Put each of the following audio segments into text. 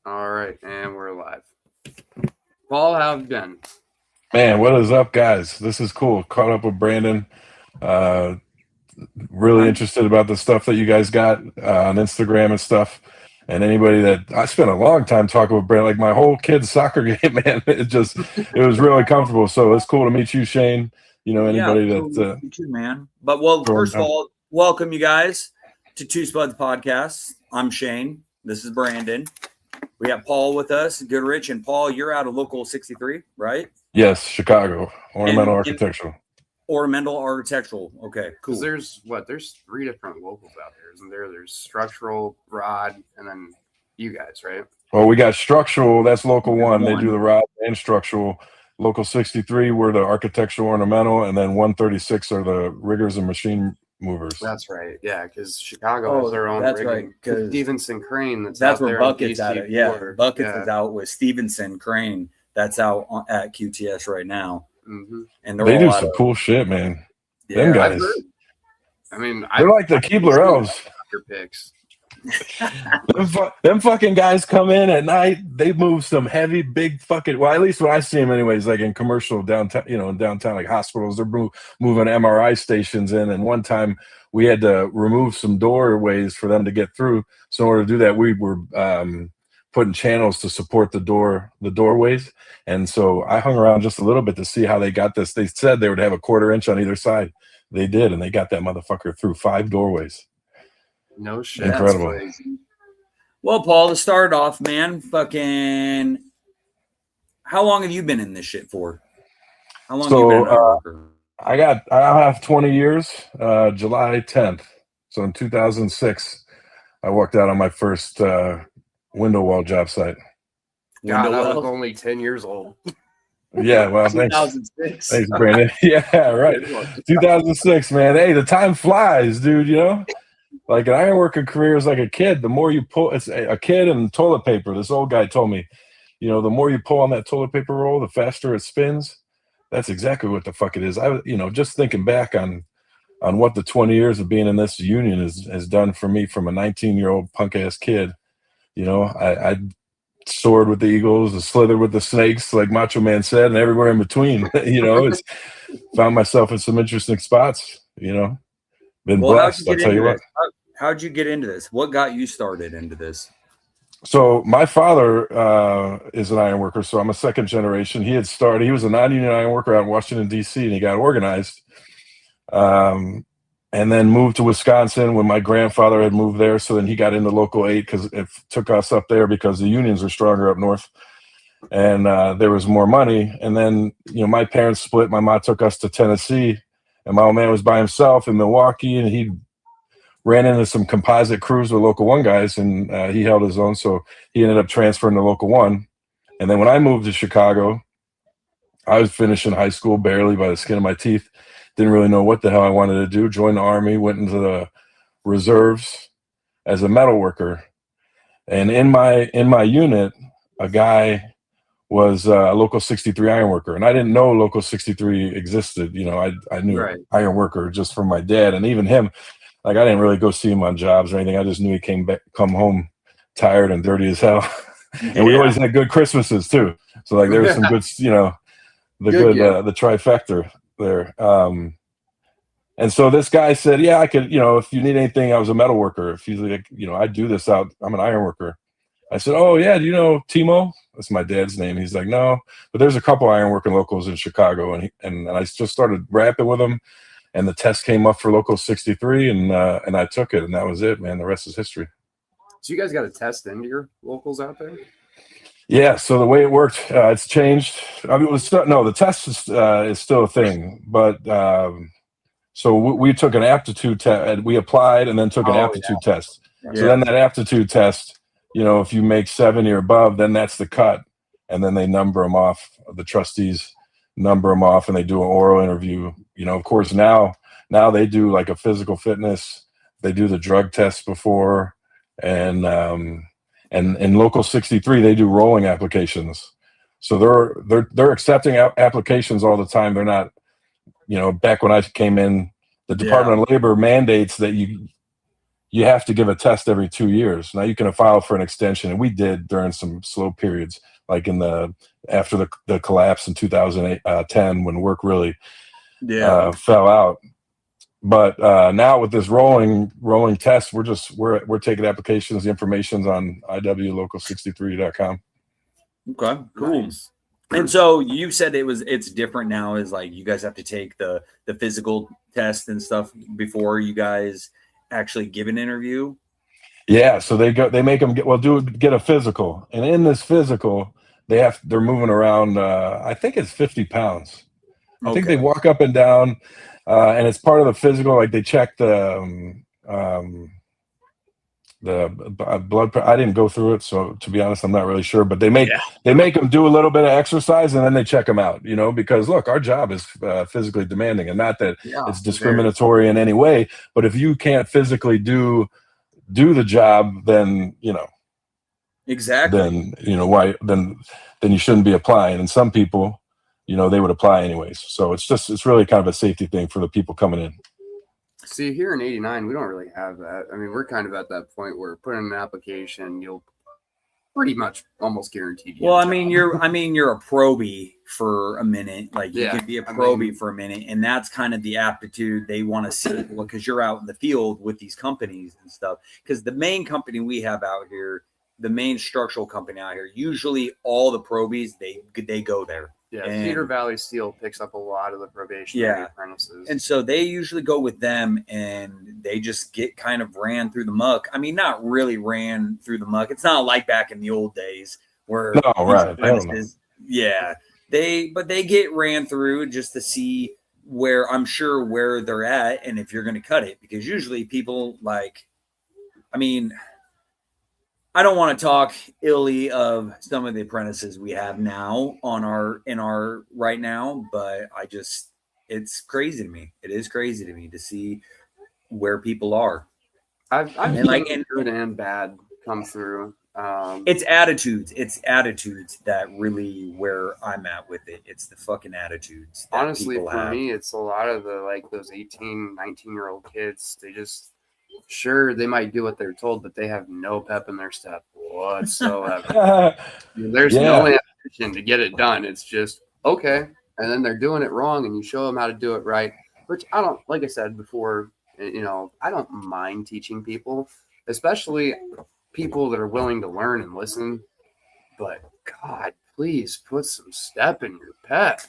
All right, and we're live. Paul, how have you been? Man, what is up, guys? This is cool. Caught up with Brandon. Really interested about the stuff that you guys got on Instagram and stuff. And anybody that I spent a long time talking with Brandon, like my whole kid's soccer game, man. It was really comfortable. So it's cool to meet you, Shane. You know, anybody that you too, man. But well, first of all, welcome you guys to Two Spuds Podcast. I'm Shane. This is Brandon. We have Paul with us, Goodrich, and Paul, you're out of Local 63, right? Yes, Chicago. Ornamental Architectural. Ornamental Architectural. Okay, cool. There's 3 different locals out there, isn't there? There's structural, rod, and then you guys, right? Well, we got structural. That's Local 1. They do the rod and structural. Local 63, we're the architectural ornamental, and then 136 are the riggers and machine movers. That's right. Yeah, because Chicago has their own. That's rigging. right. Stevenson Crane. That's where Buckets out of. Yeah, Buckets is out with Stevenson Crane. That's out at QTS right now. Mm-hmm. And they do some cool shit, man. Yeah, them guys. They're like the Keebler elves. Your picks. them fucking guys come in at night. They move some heavy, big fucking. Well, at least when I see them, anyways. Like in commercial downtown, in downtown, like hospitals, they're moving MRI stations in. And one time we had to remove some doorways for them to get through. So in order to do that, we were putting channels to support the doorways. And so I hung around just a little bit to see how they got this. They said they would have a 1/4 inch on either side. They did, and they got that motherfucker through 5 doorways. No shit. Incredible. Well, Paul, to start off, man, fucking, how long have you been in this shit for? How long have you been an Ironworker? I have 20 years, July 10th. So in 2006, I walked out on my first window wall job site. God, I was only 10 years old. Yeah, well, 2006. Thanks, Brandon. Yeah, right. 2006, man. Hey, the time flies, dude, Like an ironworker career is like a kid. The more you pull, it's a kid and toilet paper. This old guy told me, the more you pull on that toilet paper roll, the faster it spins. That's exactly what the fuck it is. Just thinking back on what the 20 years of being in this union has done for me from a 19-year-old punk ass kid. I soared with the eagles, slithered with the snakes, like Macho Man said, and everywhere in between. It's found myself in some interesting spots. Been blessed. I'll tell you what. How'd you get into this? What got you started into this? So my father is an ironworker, so I'm a second generation. He was a non-union ironworker out in Washington, D.C., and he got organized. And then moved to Wisconsin when my grandfather had moved there. So then he got into Local 8 because it took us up there because the unions were stronger up north. And there was more money. And then, my parents split. My mom took us to Tennessee. And my old man was by himself in Milwaukee. And he ran into some composite crews with Local 1 guys. And he held his own. So he ended up transferring to Local 1. And then when I moved to Chicago, I was finishing high school barely by the skin of my teeth. Didn't really know what the hell I wanted to do. Joined the Army, went into the reserves as a metal worker. And in my unit, a guy was a Local 63 ironworker. And I didn't know Local 63 existed. I knew ironworker just from my dad. And even him, like I didn't really go see him on jobs or anything. I just knew he come home tired and dirty as hell. And we always had good Christmases too. So like there was some good, the trifecta there. And so this guy said, yeah, I could, if you need anything, I was a metal worker. If he's like, I do this out, I'm an iron worker. I said, oh yeah, do you know Timo? That's my dad's name. He's like, no, but there's a couple iron working locals in Chicago. And I just started rapping with him, and the test came up for Local 63, and I took it, and that was it, man. The rest is history. So you guys got to test into your locals out there? Yeah, so the way it worked, it's changed. I mean, the test is still a thing, but so we took an aptitude test. We applied and then took an aptitude test. So then that aptitude test, if you make 70 or above, then that's the cut, and then they number them off. The trustees number them off, and they do an oral interview. Of course, now they do like a physical fitness. They do the drug test before, and in Local 63, they do rolling applications. So they're accepting applications all the time. They're not, back when I came in, the Department of Labor mandates that you have to give a test every 2 years. Now you can file for an extension, and we did during some slow periods, like after the collapse in 2010 when work really fell out. But now with this rolling test, we're taking applications. The information's on iwlocal63.com. Okay, cool. Nice. And so you said it's different now. Is like you guys have to take the physical test and stuff before you guys actually give an interview. Yeah, so they make them get a physical, and in this physical they're moving around. I think it's 50 pounds. I think they walk up and down, and it's part of the physical. Like they check the blood pressure. I didn't go through it, so to be honest, I'm not really sure. But they make them do a little bit of exercise, and then they check them out. Because look, our job is physically demanding, and not that it's discriminatory in any way. But if you can't physically do the job, then exactly. Then why? Then you shouldn't be applying. And some people, they would apply anyways. So it's really kind of a safety thing for the people coming in. See, here in 89, we don't really have that. I mean, we're kind of at that point where put in an application, you'll pretty much almost guaranteed. Well, I mean, you're a probie for a minute. Like you can be a probie for a minute, and that's kind of the aptitude they want to see because you're out in the field with these companies and stuff. Because the main company we have out here, the main structural company out here, usually all the probies they go there. Yeah, Cedar Valley Steel picks up a lot of the probationary apprentices. And so they usually go with them, and they just get kind of ran through the muck. I mean, not really ran through the muck. It's not like back in the old days where they get ran through just to see where they're at and if you're going to cut it. Because usually people I don't want to talk illy of some of the apprentices we have now in our right now, but it's crazy to me. It is crazy to me to see where people are. I've seen good and bad come through. It's attitudes that really where I'm at with it. It's the fucking attitudes. Honestly, for me, it's a lot of those 18, 19-year-old kids. They just. Sure, they might do what they're told, but they have no pep in their step whatsoever. There's no ambition to get it done. It's just, okay. And then they're doing it wrong, and you show them how to do it right, which I don't, like I said before, I don't mind teaching people, especially people that are willing to learn and listen. But, God, please put some step in your pep.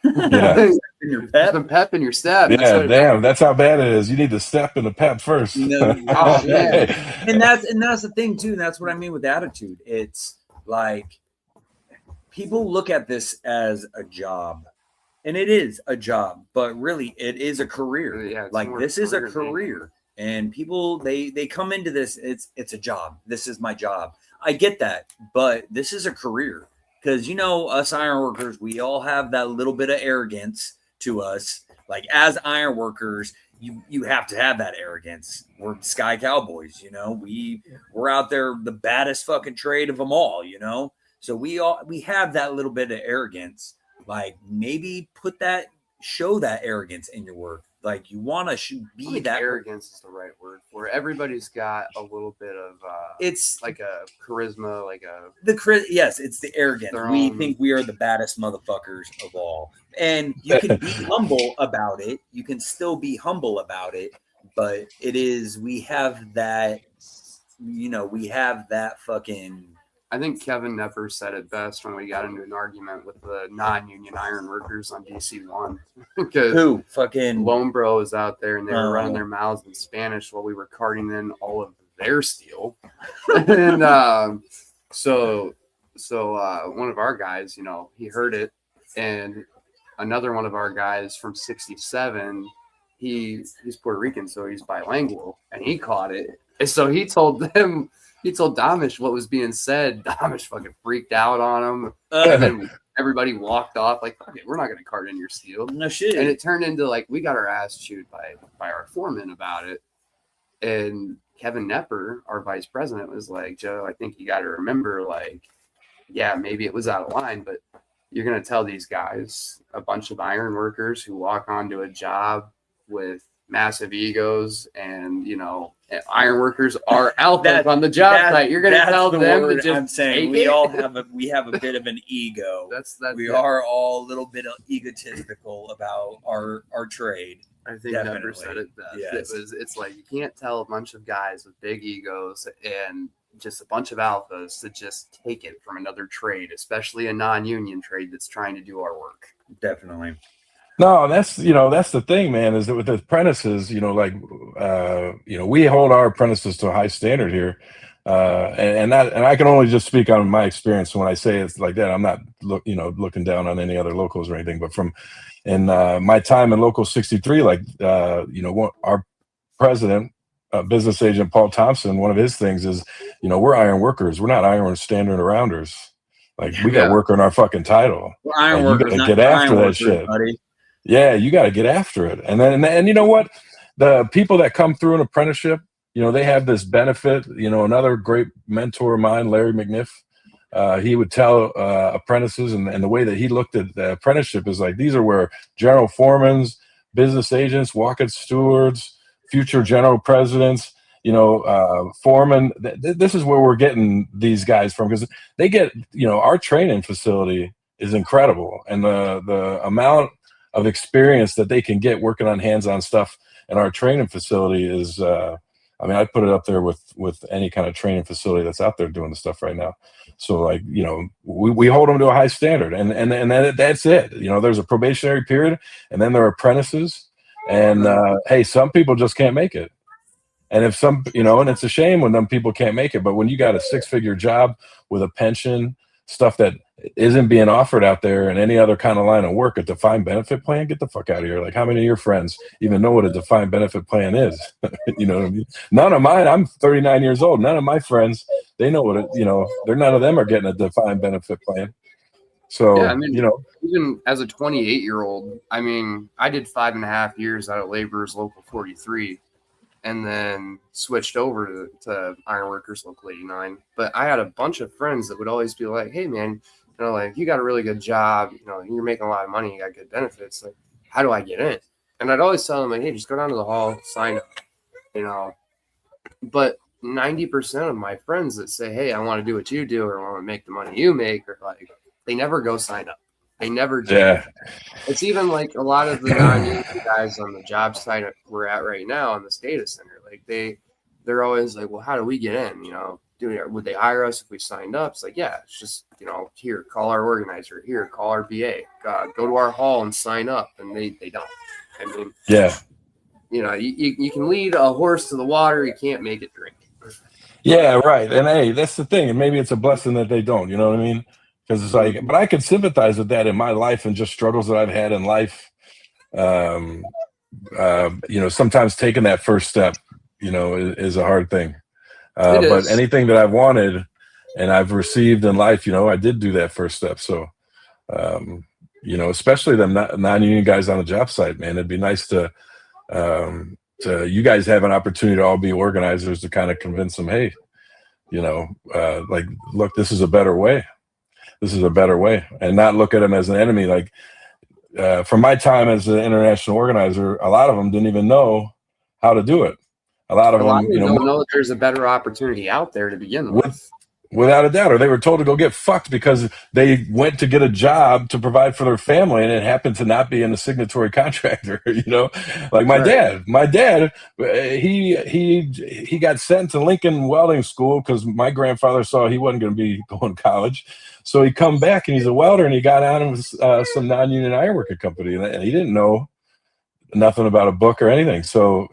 Some pep in your step. That's how bad it is. You need to step in the pep first. And that's the thing too. And that's what I mean with attitude. It's like people look at this as a job, and it is a job, but really it is a career. This is a career, and people they come into this. It's a job. This is my job. I get that, but this is a career. Because, us ironworkers, we all have that little bit of arrogance to us. Like, as ironworkers, you have to have that arrogance. We're sky cowboys, we're out there, the baddest fucking trade of them all, So we have that little bit of arrogance. Like, maybe show that arrogance in your work. Like, you want to be that. Arrogance is the right word for it. Everybody's got a little bit of it's like a charisma, yes, it's the arrogance. We think we are the baddest motherfuckers of all, and you can be humble about it. You can still be humble about it, but we have that fucking. I think Kevin Nepper said it best when we got into an argument with the non-union iron workers on DC1. Because fucking Lone Bro is out there and they were running their mouths in Spanish while we were carting in all of their steel. And so one of our guys, he heard it, and another one of our guys from 67, he's Puerto Rican, so he's bilingual, and he caught it. And so he told Damish what was being said. Damish fucking freaked out on him. And then everybody walked off like, okay, we're not going to cart in your steel. No shit. And it turned into we got our ass chewed by our foreman about it. And Kevin Nepper, our vice president, was like, Joe, I think you got to remember, maybe it was out of line, but you're going to tell these guys, a bunch of iron workers who walk onto a job with massive egos and ironworkers are alphas on the job site. You're going to tell them to just I'm saying we all have a bit of an ego. We are all a little bit egotistical about our trade. I think Never said it best. Yes. It's like you can't tell a bunch of guys with big egos and just a bunch of alphas to just take it from another trade, especially a non-union trade that's trying to do our work. Definitely. No, that's the thing, man, is that with the apprentices, we hold our apprentices to a high standard here. And I can only just speak on my experience when I say it's like that. I'm not looking down on any other locals or anything, but in my time in Local 63, our president, business agent Paul Thompson, one of his things is, we're iron workers. We're not iron standing arounders. Like we got work on our fucking title. We're iron workers, you gotta get after that shit, buddy. Yeah, you got to get after it. And you know what? The people that come through an apprenticeship, they have this benefit. Another great mentor of mine, Larry McNiff, he would tell apprentices, and the way that he looked at the apprenticeship is like, these are where general foremans, business agents, walk-in stewards, future general presidents, foremen. This is where we're getting these guys from, because they get, our training facility is incredible. And the amount of experience that they can get working on hands-on stuff in our training facility is, I'd put it up there with any kind of training facility that's out there doing the stuff right now. So we hold them to a high standard, and that's it. There's a probationary period, and then there are apprentices, and hey, some people just can't make it. And if and it's a shame when them people can't make it, but when you got a 6-figure job with a pension, stuff that isn't being offered out there in any other kind of line of work, a defined benefit plan, get the fuck out of here. Like, how many of your friends even know what a defined benefit plan is? You know what I mean? None of mine, I'm 39 years old. None of my friends, they know what none of them are getting a defined benefit plan. So, yeah, even as a 28-year-old, I did 5.5 years out at Laborers Local 43. And then switched over to Ironworkers Local 89. But I had a bunch of friends that would always be like, hey, man, you got a really good job. You're making a lot of money. You got good benefits. Like, how do I get in? And I'd always tell them, like, hey, just go down to the hall, sign up. But 90% of my friends that say, hey, I want to do what you do or I want to make the money you make, or like, they never go sign up. They never do. Yeah. It's even like a lot of the non-union guys on the job site we're at right now on this data center. Like they're always like, well, how do we get in? Would they hire us if we signed up? It's like, yeah, it's just, here, call our organizer. Here, call our BA. Go to our hall and sign up. And they don't. Yeah. You can lead a horse to the water. You can't make it drink. Yeah, right. And hey, that's the thing. And maybe it's a blessing that they don't. You know what I mean? Because it's like, but I can sympathize with that in my life and just struggles that I've had in life. Sometimes taking that first step, is a hard thing. But anything that I've wanted and I've received in life, I did do that first step. So, especially them non-union guys on the job site, man, it'd be nice to you guys have an opportunity to all be organizers to kind of convince them, hey, look, this is a better way. This is a better way, and not look at them as an enemy. Like from my time as an international organizer, a lot of them didn't even know how to do it. A lot of them don't know that there's a better opportunity out there to begin with. Without a doubt, or they were told to go get fucked because they went to get a job to provide for their family, and it happened to not be in a signatory contractor. Like my dad, he got sent to Lincoln Welding School because my grandfather saw he wasn't going to be going to college, so he come back and he's a welder, and he got on with some non-union ironworking company, and he didn't know nothing about a book or anything. So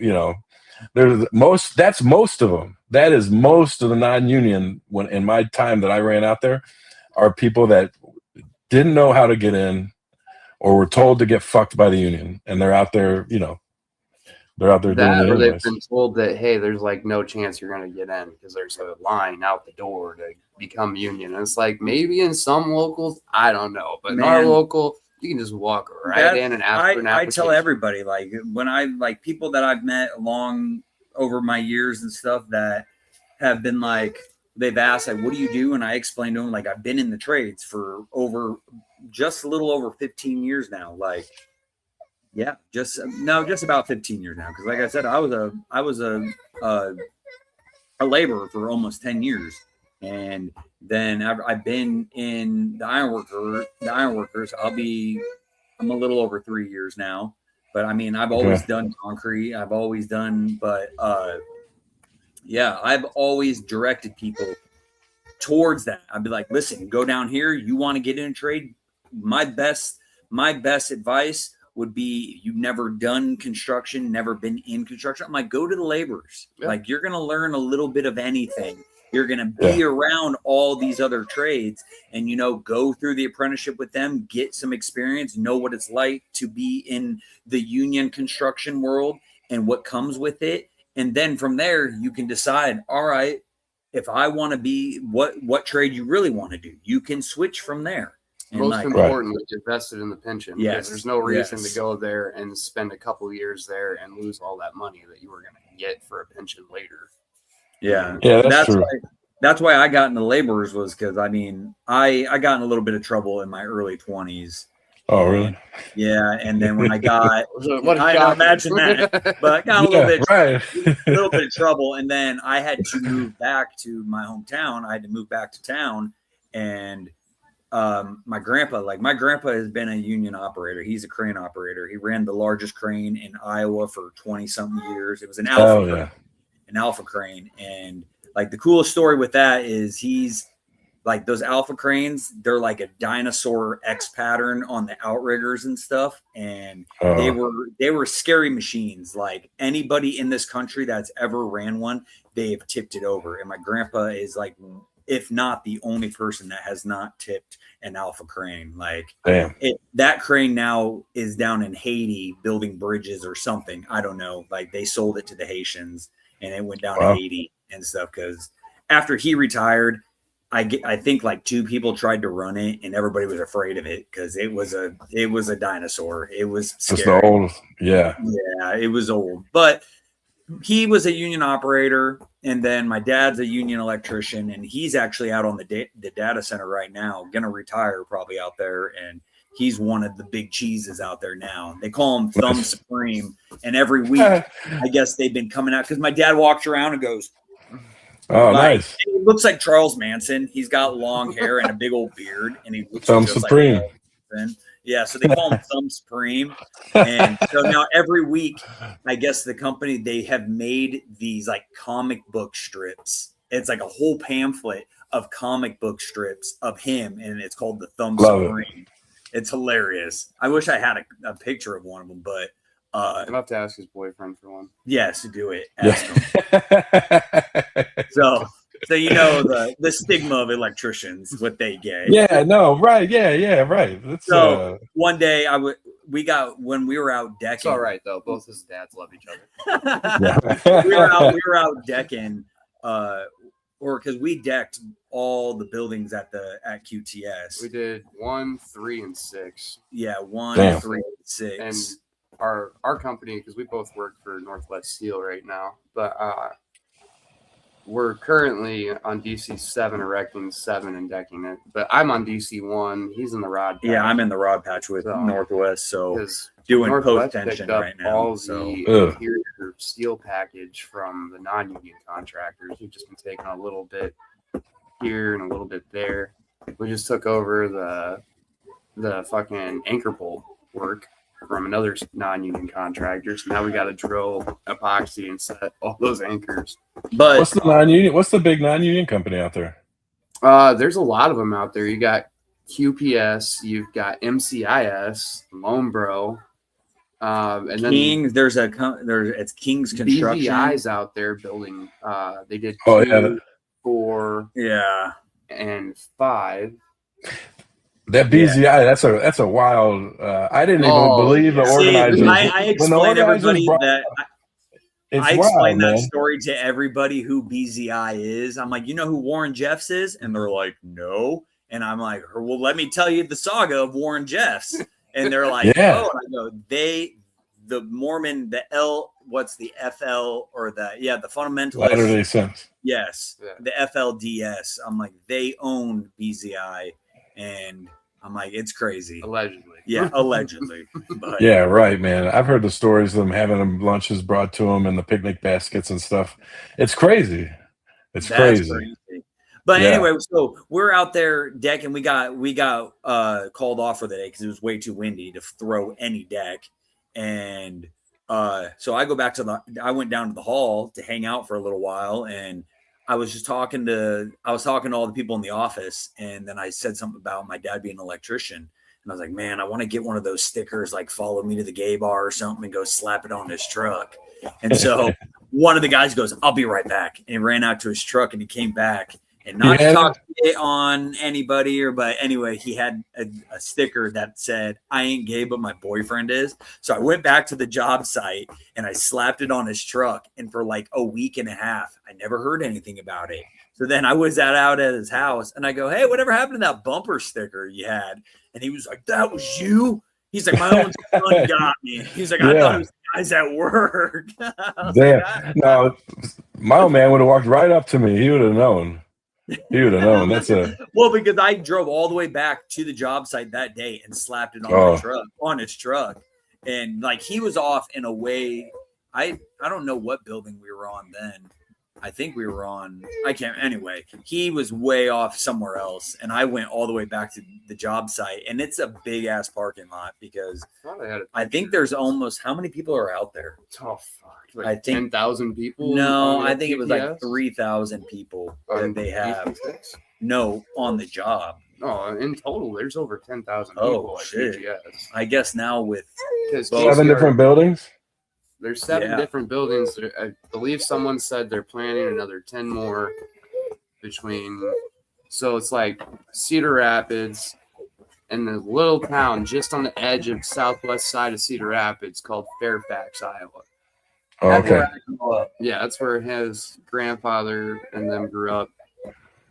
that's most of them. That is most of the non-union when in my time that I ran out there are people that didn't know how to get in or were told to get fucked by the union, and they're out there, they're out there doing it. Or they've been told that, hey, there's like no chance you're going to get in because there's a line out the door to become union. And it's like maybe in some locals, I don't know, but in our local, you can just walk right in and ask for an application. I tell everybody, like when people that I've met along over my years and stuff that have been like, they've asked, like, what do you do? And I explained to them, like, I've been in the trades for just a little over 15 years now. Like, Yeah, just about 15 years now. Because like I said, I was a laborer for almost 10 years, and then I've been in the ironworkers. I'm a little over 3 years now, but I mean, I've always done concrete. I've always done, but yeah, I've always directed people towards that. I'd be like, listen, go down here. You want to get in a trade? My best advice would be, you've never done construction, never been in construction. I'm like, go to the laborers. Yeah. Like, you're going to learn a little bit of anything. You're going to be around all these other trades and, go through the apprenticeship with them, get some experience, know what it's like to be in the union construction world and what comes with it. And then from there, you can decide, all right, if I want to be what trade you really want to do, you can switch from there. And most importantly, invested in the pension. Yes. There's no reason to go there and spend a couple of years there and lose all that money that you were going to get for a pension later. Yeah. Yeah, that's true. That's why I got into laborers, was because, I mean, I got in a little bit of trouble in my early 20s. Oh, really? Yeah, and then when I got, I imagine that, but I got a little bit of trouble, and then I had to move back to my hometown. I had to move back to town, and my grandpa has been a union operator. He's a crane operator. He ran the largest crane in Iowa for 20-something years. It was an Alpha crane, and like the coolest story with that is he's. Like those Alpha cranes, they're like a dinosaur X pattern on the outriggers and stuff. And they were scary machines. Like anybody in this country that's ever ran one, they have tipped it over. And my grandpa is like, if not the only person that has not tipped an Alpha crane. Like that crane now is down in Haiti building bridges or something. I don't know. Like they sold it to the Haitians and it went down to Haiti and stuff. Cause after he retired, I think like 2 people tried to run it and everybody was afraid of it because it was a dinosaur. It was scary. Old. Yeah, it was old. But he was a union operator, and then my dad's a union electrician, and he's actually out on the data center right now, gonna retire probably out there, and he's one of the big cheeses out there now. They call him Thumb Supreme, and every week I guess they've been coming out because my dad walks around and goes, oh, nice. He looks like Charles Manson. He's got long hair and a big old beard, and he looks Thumb Supreme. Like yeah, so they call him Thumb Supreme. And so now every week, I guess the company, they have made these like comic book strips. It's like a whole pamphlet of comic book strips of him, and it's called the Thumb Supreme. It's hilarious. I wish I had a picture of one of them, but I'll have to ask his boyfriend for one. Yes, do it. Ask him. So the stigma of electricians, what they get. Yeah, no, right. Yeah, right. That's, so one day when we were out decking. It's all right though. Both his dads love each other. we were out decking, because we decked all the buildings at QTS. We did 1, 3, and 6. Yeah, 1, 3, and 6. And our company, because we both work for Northwest Steel right now, but we're currently on DC 7 erecting 7 and decking it. But I'm on DC 1. He's in the rod patch. Yeah, I'm in the rod patch with Northwest, so doing post tension right now. All the interior steel package from the non-union contractors. We've just been taking a little bit here and a little bit there. We just took over the fucking anchor pole work from another non-union contractor. So now we got to drill epoxy and set all those anchors. But what's the non-union? What's the big non-union company out there? There's a lot of them out there. You got QPS, you've got MCIS, Lone Bro, and then Kings. It's King's Construction. BVI's out there building. They did 2, 4, and 5. That BZI, that's a wild. I didn't even believe the organizers. I explained that story to everybody who BZI is. I'm like, you know who Warren Jeffs is? And they're like, no. And I'm like, well, let me tell you the saga of Warren Jeffs. And they're like, oh. And I go, the Mormon, what's the FL or the fundamentalist. Latter-day Saints. Yes, the FLDS. I'm like, they own BZI. And I'm like, it's crazy. Allegedly. Yeah, allegedly. But Yeah, right, man. I've heard the stories of them having them lunches brought to them and the picnic baskets and stuff. It's crazy. It's that's crazy. But Yeah. anyway, so we're out there decking. We got called off for the day because it was way too windy to throw any deck. And so I went down to the hall to hang out for a little while, and I was talking to all the people in the office, and then I said something about my dad being an electrician. And I was like, man, I want to get one of those stickers, like follow me to the gay bar or something, and go slap it on his truck. And so one of the guys goes, I'll be right back. And he ran out to his truck and he came back. And not to talk shit on anybody, but anyway, he had a sticker that said, I ain't gay, but my boyfriend is. So I went back to the job site and I slapped it on his truck. And for like a week and a half, I never heard anything about it. So then I was out at his house and I go, hey, whatever happened to that bumper sticker you had? And he was like, that was you? He's like, my own son got me. He's like, I thought it was guys at work. Damn. No, my old man would have walked right up to me. He would have known. That's well, because I drove all the way back to the job site that day and slapped it on his truck. And like he was off in a way. I don't know what building we were on then. I think we were on, anyway, he was way off somewhere else. And I went all the way back to the job site, and it's a big ass parking lot because I think there's almost, how many people are out there? Oh, fuck. Like I think 10,000 people. No, I think it was like 3,000 people that they have. No, on the job. No, in total, there's over 10,000 Oh, people. shit. PGS. I guess now with 7 different buildings. There's 7 different buildings. I believe someone said they're planning another 10 more between. So it's like Cedar Rapids and the little town just on the edge of southwest side of Cedar Rapids called Fairfax, Iowa. Oh, okay. Yeah, that's where his grandfather and them grew up.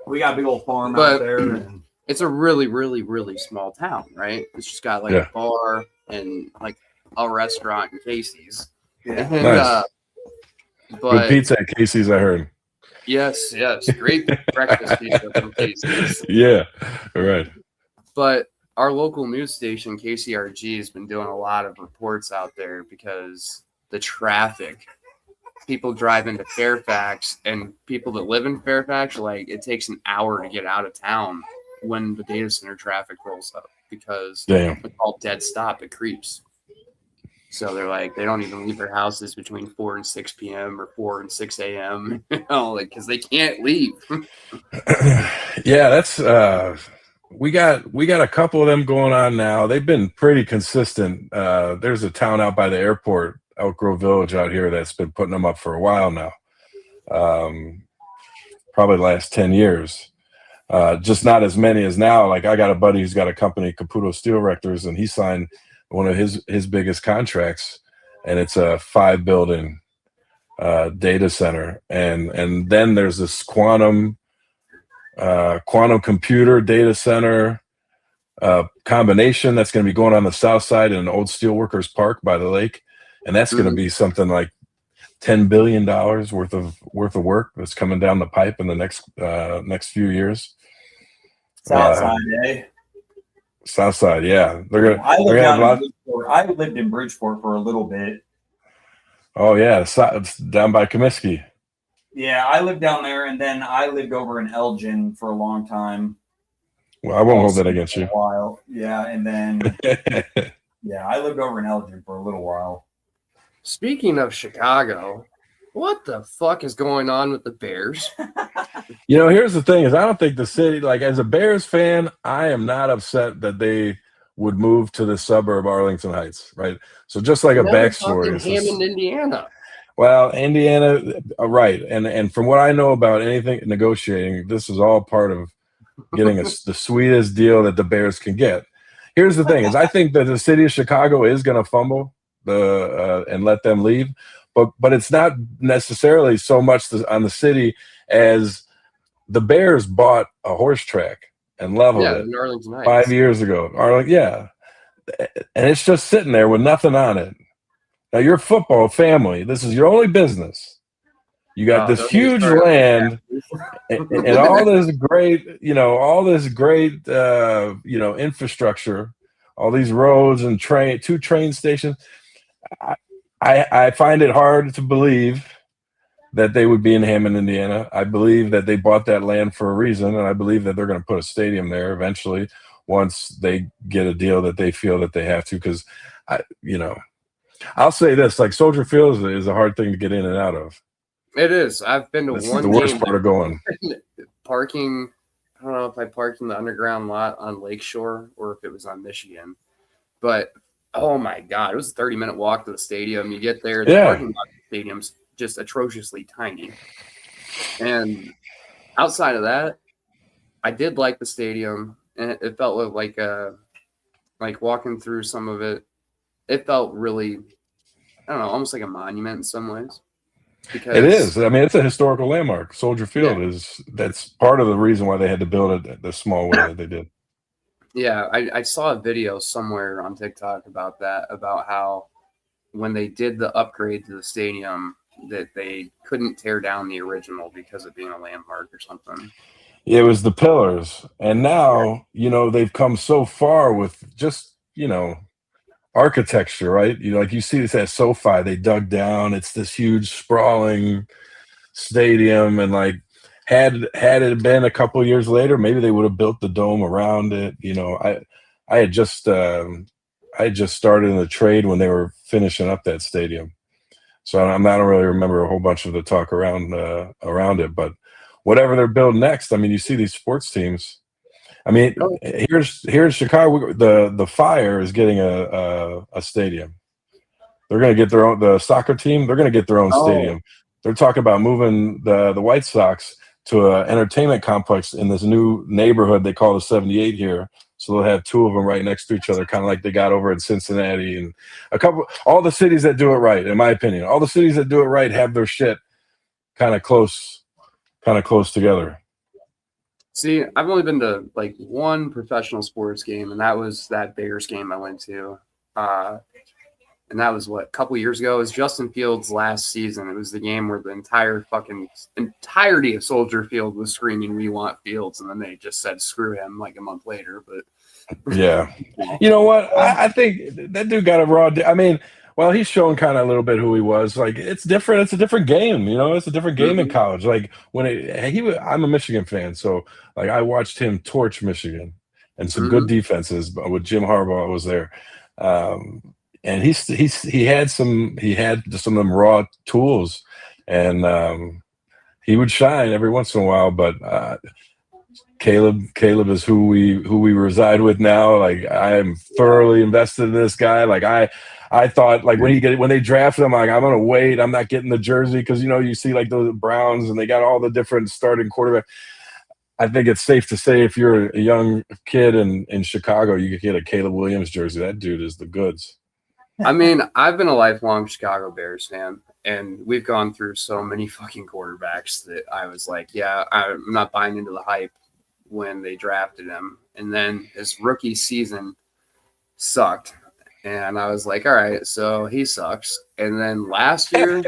We got a big old farm out there. And it's a really, really, really small town, right? It's just got like a bar and like a restaurant and Casey's. Yeah. And, nice. But good pizza at Casey's, I heard. Yes. Great breakfast pizza from Casey's. Yeah, right. But our local news station, KCRG, has been doing a lot of reports out there because the traffic. People drive into Fairfax, and people that live in Fairfax, like it takes an hour to get out of town when the data center traffic rolls up because it's all dead stop. It creeps. So they're like, they don't even leave their houses between 4 and 6 p.m. or 4 and 6 a.m. Like because they can't leave. Yeah, that's we got a couple of them going on now. They've been pretty consistent. There's a town out by the airport, Elk Grove Village out here, that's been putting them up for a while now. Probably the last 10 years. Just not as many as now. Like I got a buddy who's got a company, Caputo Steel Rectors, and he signed one of his biggest contracts, and it's a 5-building data center. And then there's this quantum computer data center combination that's going to be going on the south side in an old steelworkers park by the lake. And that's going to be something like $10 billion worth of work that's coming down the pipe in the next few years. Southside, Southside, yeah. I lived in Bridgeport for a little bit. Oh yeah, it's down by Comiskey. Yeah, I lived down there, and then I lived over in Elgin for a long time. Well, I won't hold that against you. A while, yeah, and then I lived over in Elgin for a little while. Speaking of Chicago, what the fuck is going on with the Bears? Here's the thing: is I don't think the city, like as a Bears fan, I am not upset that they would move to the suburb Arlington Heights, right? So just like a backstory, Hammond, Indiana. Well, Indiana, right? And from what I know about anything negotiating, this is all part of getting the sweetest deal that the Bears can get. Here's the thing: is I think that the city of Chicago is going to fumble and let them leave, but it's not necessarily so much on the city as the Bears bought a horse track and leveled it 5 years ago. And it's just sitting there with nothing on it. Now, you're a football family. This is your only business. You got this huge land and all this great, infrastructure, all these roads and two train stations. I find it hard to believe that they would be in Hammond, Indiana. I believe that they bought that land for a reason, and I believe that they're going to put a stadium there eventually once they get a deal that they feel that they have to. Because, I'll say this: like Soldier Field is a hard thing to get in and out of. It is. I've been to This one. is the worst part of going. Parking. I don't know if I parked in the underground lot on Lakeshore or if it was on Michigan, but oh my God, it was a 30-minute walk to the stadium. You get there, the parking lot of the stadium's just atrociously tiny. And outside of that, I did like the stadium, and it felt like walking through some of it. It felt really, I don't know, almost like a monument in some ways. Because it is. I mean, it's a historical landmark. Soldier Field that's part of the reason why they had to build it the small way that they did. Yeah, I saw a video somewhere on TikTok about that, about how when they did the upgrade to the stadium, that they couldn't tear down the original because of being a landmark or something. It was the pillars. And now, they've come so far with just, architecture, right? Like you see this at SoFi, they dug down. It's this huge sprawling stadium, and like had it been a couple of years later, maybe they would have built the dome around it. I had just started in the trade when they were finishing up that stadium, so I don't really remember a whole bunch of the talk around it. But whatever they're building next, I mean, you see these sports teams. I mean, here in Chicago, the Fire is getting a stadium. They're going to get their own. The soccer team, they're going to get their own stadium. They're talking about moving the White Sox to an entertainment complex in this new neighborhood they call the 78 here. So they'll have two of them right next to each other, kind of like they got over in Cincinnati and all the cities that do it right, in my opinion. All the cities that do it right have their shit kind of close together. See, I've only been to like one professional sports game, and that was that Bears game I went to. And that was a couple years ago. It was Justin Fields' last season. It was the game where the entirety of Soldier Field was screaming, "We want Fields," and then they just said, "Screw him," like a month later. But yeah, you know what? I think that dude got a raw. I mean, well, he's shown kind of a little bit who he was. Like, it's different. It's a different game. It's a different game in college. Like I'm a Michigan fan, so like I watched him torch Michigan and some good defenses. But with Jim Harbaugh was there. And he had some of them raw tools, and he would shine every once in a while. But Caleb is who we reside with now. Like, I am thoroughly invested in this guy. Like I thought, like when they drafted him, like, I'm gonna wait. I'm not getting the jersey because you see like those Browns and they got all the different starting quarterback. I think it's safe to say if you're a young kid in Chicago, you could get a Caleb Williams jersey. That dude is the goods. I mean, I've been a lifelong Chicago Bears fan, and we've gone through so many fucking quarterbacks that I was like, yeah, I'm not buying into the hype when they drafted him. And then his rookie season sucked. And I was like, all right, so he sucks. And then last year,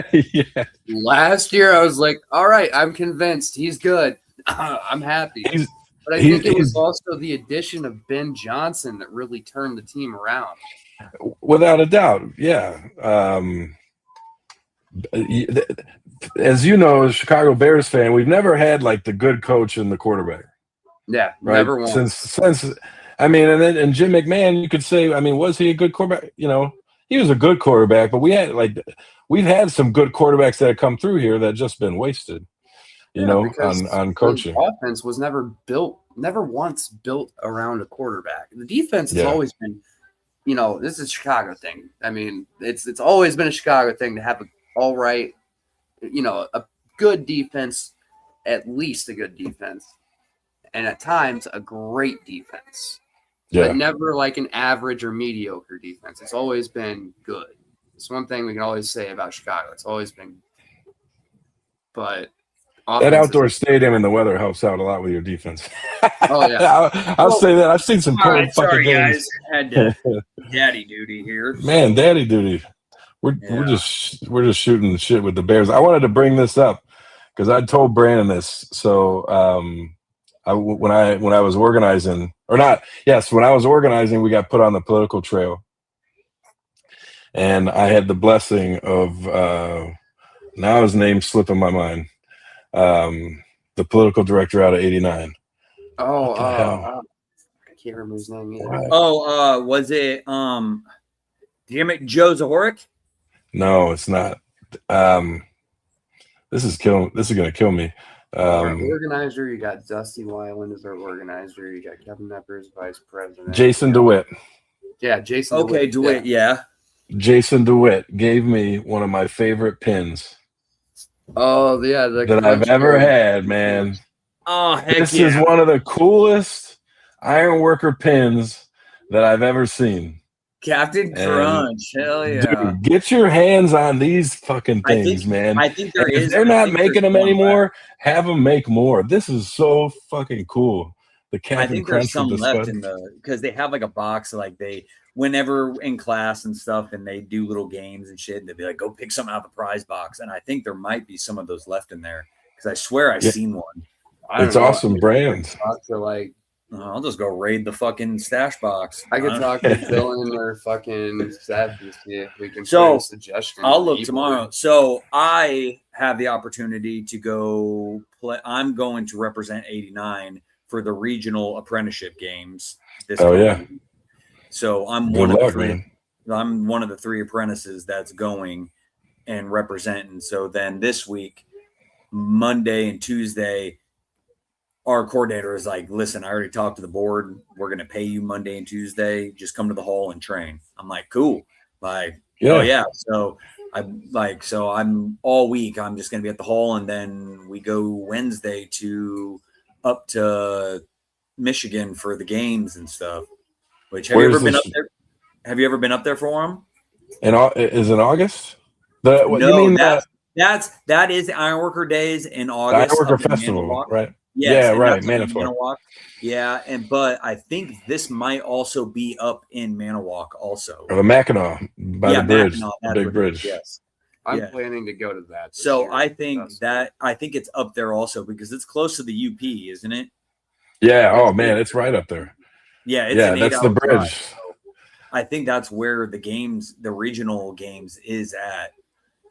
I was like, all right, I'm convinced he's good. I'm happy. But I think it was also the addition of Ben Johnson that really turned the team around. Without a doubt, yeah. As you know, as a Chicago Bears fan, we've never had like the good coach and the quarterback. Yeah, right? Never once. Since I mean, and Jim McMahon, you could say, I mean, was he a good quarterback? He was a good quarterback, but we've had some good quarterbacks that have come through here that just been wasted. On coaching. The offense was never once built around a quarterback. The defense has always been. This is a Chicago thing. I mean, it's always been a Chicago thing to have a good defense, at least a good defense, and at times a great defense, but never like an average or mediocre defense. It's always been good. It's one thing we can always say about Chicago. It's always been, but that outdoor stadium and the weather helps out a lot with your defense. Oh yeah, I'll say that. I've seen some cold fucking games. Had daddy duty here. Man, daddy duty. We're just shooting the shit with the Bears. I wanted to bring this up because I told Brandon this. So when I was organizing, or not, yes, when I was organizing, we got put on the political trail, and I had the blessing of now his name's slipping my mind. The political director out of '89. Oh, What the hell? I can't remember his name either. What? Oh, was it damn it, Joe Zahoric? No, it's not. This is gonna kill me. Our organizer, you got Dusty Wyland as our organizer. You got Kevin Nepper as vice president. Jason DeWitt. Yeah, Jason. Okay, DeWitt. Yeah. Jason DeWitt gave me one of my favorite pins. Oh yeah, that I've ever had, man. Oh, heck this is one of the coolest Ironworker pins that I've ever seen. Captain Crunch, hell yeah! Dude, get your hands on these fucking things, man. I think if they're not making them anymore, have them make more. This is so fucking cool. The Captain I think Crunch there's some with the left Spud. in because they have like a box, like whenever in class and stuff, and they do little games and shit, they'd be like, go pick something out of the prize box, and I think there might be some of those left in there because I swear I've seen one. It's awesome brand. I'll just go raid the fucking stash box. I could talk to Dylan or fucking Seth to see if we can so suggestions. I'll look tomorrow. So I have the opportunity to go play. I'm going to represent 89 for the regional apprenticeship games. Week. So I'm one of the three. I'm one of the three apprentices that's going and representing. So then this week, Monday and Tuesday, our coordinator is like, listen, I already talked to the board. We're going to pay you Monday and Tuesday. Just come to the hall and train. I'm like, cool. Like, oh yeah. So I'm all week. I'm just going to be at the hall. And then we go Wednesday up to Michigan for the games and stuff, which have you ever been up there? Have you ever been up there for them? And is it August? That is the Ironworker Days in August. The Ironworker Festival, right? Yes, yeah, right. Manitowoc. Yeah, but I think this might also be up in Manitowoc also. Or the Mackinac by the bridge, the big bridge. Yes. I'm planning to go to that. So year. I think it's up there also because it's close to the UP, isn't it? Yeah. Oh man, it's right up there. Yeah, that's the bridge. Drive, so I think that's where the regional games is at.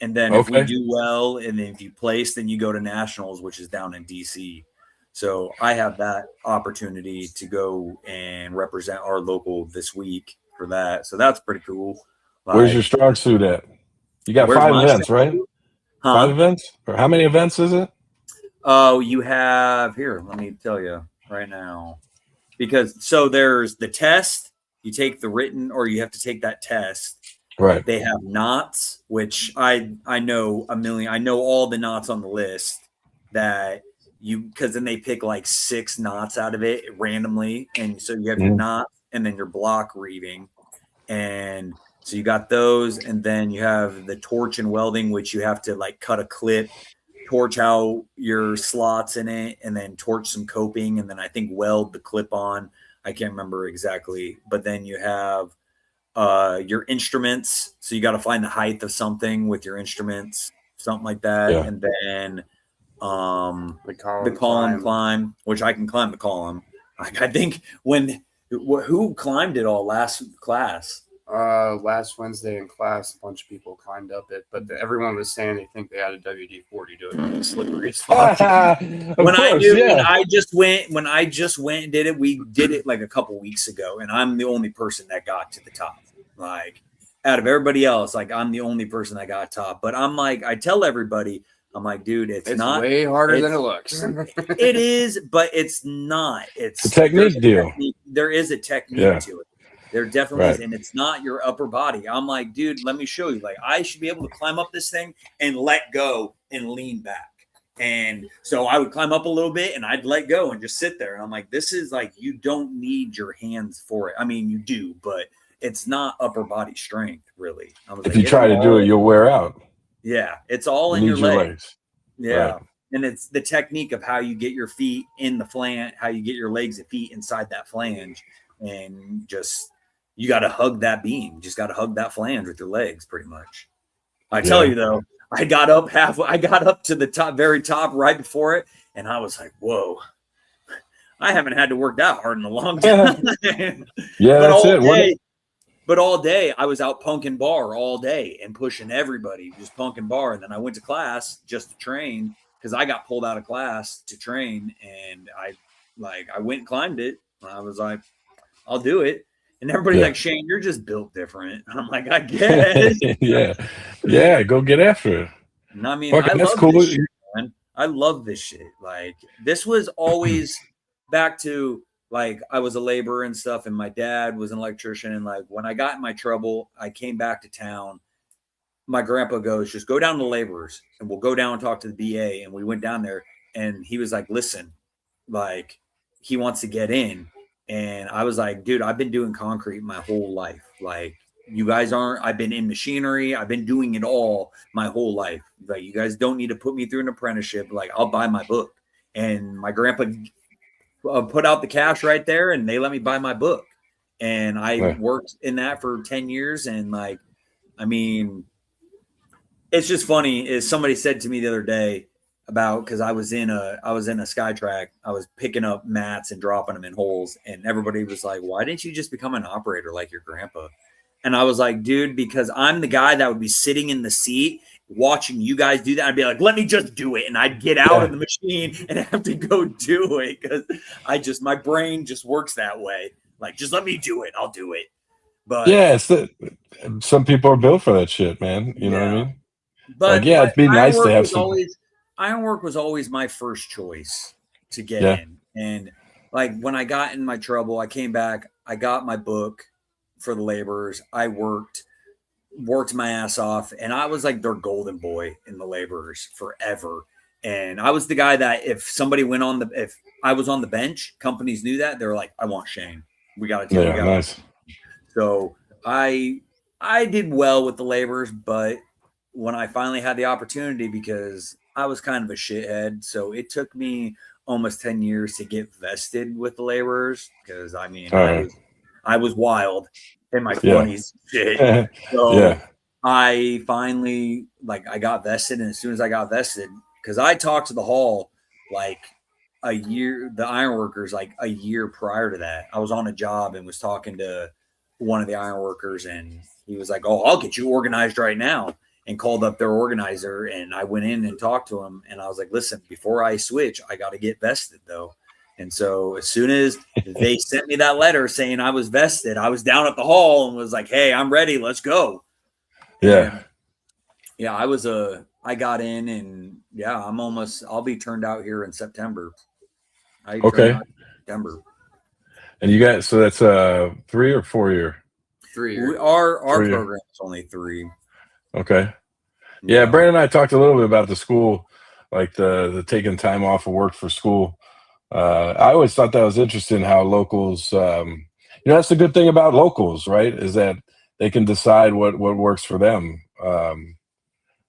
And then if we do well, and then if you place, then you go to nationals, which is down in DC. So I have that opportunity to go and represent our local this week for that. So that's pretty cool. Where's your strong suit at? You got 5 events, right? Huh? 5 events? Or how many events is it? Oh, you have here. Let me tell you right now. So there's the test. You take the written, or you have to take that test. Right. They have knots, which I know a million. I know all the knots on the list that because then they pick like 6 knots out of it randomly. And so you have your knot and then your block reading. And so you got those. And then you have the torch and welding, which you have to like cut a clip, torch out your slots in it, and then torch some coping. And then I think weld the clip on. I can't remember exactly. But then you have your instruments. So you got to find the height of something with your instruments, something like that. Yeah. And then the column climb, which I can climb the column. I think who climbed it all last class? Last Wednesday in class, a bunch of people climbed up it, but everyone was saying they think they had a WD-40 do it. It's slippery as fuck. When I just went and did it, we did it like a couple weeks ago, and I'm the only person that got to the top. Like out of everybody else, like I'm the only person that got top. But I'm like, I tell everybody, I'm like, dude, it's not way harder than it looks. It is, but it's not. It's a technique deal. There is a technique to it. There definitely is, and it's not your upper body. I'm like, dude, let me show you. Like, I should be able to climb up this thing and let go and lean back. And so I would climb up a little bit and I'd let go and just sit there. And I'm like, this is like, you don't need your hands for it. I mean, you do, but it's not upper body strength, really. If you try to do it, you'll wear out. Yeah, it's all in your legs. Yeah. Right. And it's the technique of how you get your feet in the flange, how you get your legs and feet inside that flange, and just you got to hug that beam. You just got to hug that flange with your legs, pretty much. I tell you though, I got up halfway. I got up to the top, very top, right before it, and I was like, "Whoa, I haven't had to work that hard in a long time." Yeah, that's it. But all day, I was out punking bar all day and pushing everybody, just punking bar. And then I went to class just to train because I got pulled out of class to train, and I went and climbed it. And I was like, "I'll do it." And everybody's like, "Shane, you're just built different." And I'm like, "I guess." Yeah. Go get after it. And I mean, Fucking, I that's love cool. this shit, man. I love this shit. Like, this was always back to like I was a laborer and stuff, and my dad was an electrician. And like when I got in my trouble, I came back to town. My grandpa goes, "Just go down to the laborers and we'll go down and talk to the BA." And we went down there, and he was like, "Listen, like he wants to get in." And I was like, "Dude, I've been doing concrete my whole life. Like, you guys aren't. I've been in machinery. I've been doing it all my whole life. Like, you guys don't need to put me through an apprenticeship. Like, I'll buy my book." And my grandpa put out the cash right there, and they let me buy my book. And I worked in that for 10 years. And like, I mean, it's just funny. Is somebody said to me the other day about, because I was in a SkyTrack. I was picking up mats and dropping them in holes, and everybody was like, "Why didn't you just become an operator like your grandpa?" And I was like, "Dude, because I'm the guy that would be sitting in the seat watching you guys do that. I'd be like, let me just do it." And I'd get out of the machine and have to go do it because my brain just works that way. Like, just let me do it. I'll do it. But yeah, some people are built for that shit, man. You know what I mean? But like, it'd be nice to have some. Ironwork was always my first choice to get in. And like when I got in my trouble, I came back, I got my book for the laborers. I worked my ass off, and I was like their golden boy in the laborers forever. And I was the guy that if I was on the bench, companies knew that. They were like, "I want Shane. We got to take him." Nice. So I did well with the laborers, but when I finally had the opportunity, because I was kind of a shithead, so it took me almost 10 years to get vested with the laborers, because I mean, I was wild in my 20s. Shit. So I finally, like, I got vested, and as soon as I got vested, because I talked to the hall like a year, the ironworkers, like a year prior to that. I was on a job and was talking to one of the ironworkers, and he was like, "Oh, I'll get you organized right now," and called up their organizer. And I went in and talked to him, and I was like, "Listen, before I switch, I got to get vested though." And so as soon as they sent me that letter saying I was vested, I was down at the hall and was like, "Hey, I'm ready. Let's go." Yeah. And I got in, and I'll be turned out here in September. September. And you got, so that's 3 or 4 year? 3 years. Our program is only 3. Okay. Yeah, Brandon and I talked a little bit about the school, like the taking time off of work for school. I always thought that was interesting how locals, that's the good thing about locals, right? Is that they can decide what works for them.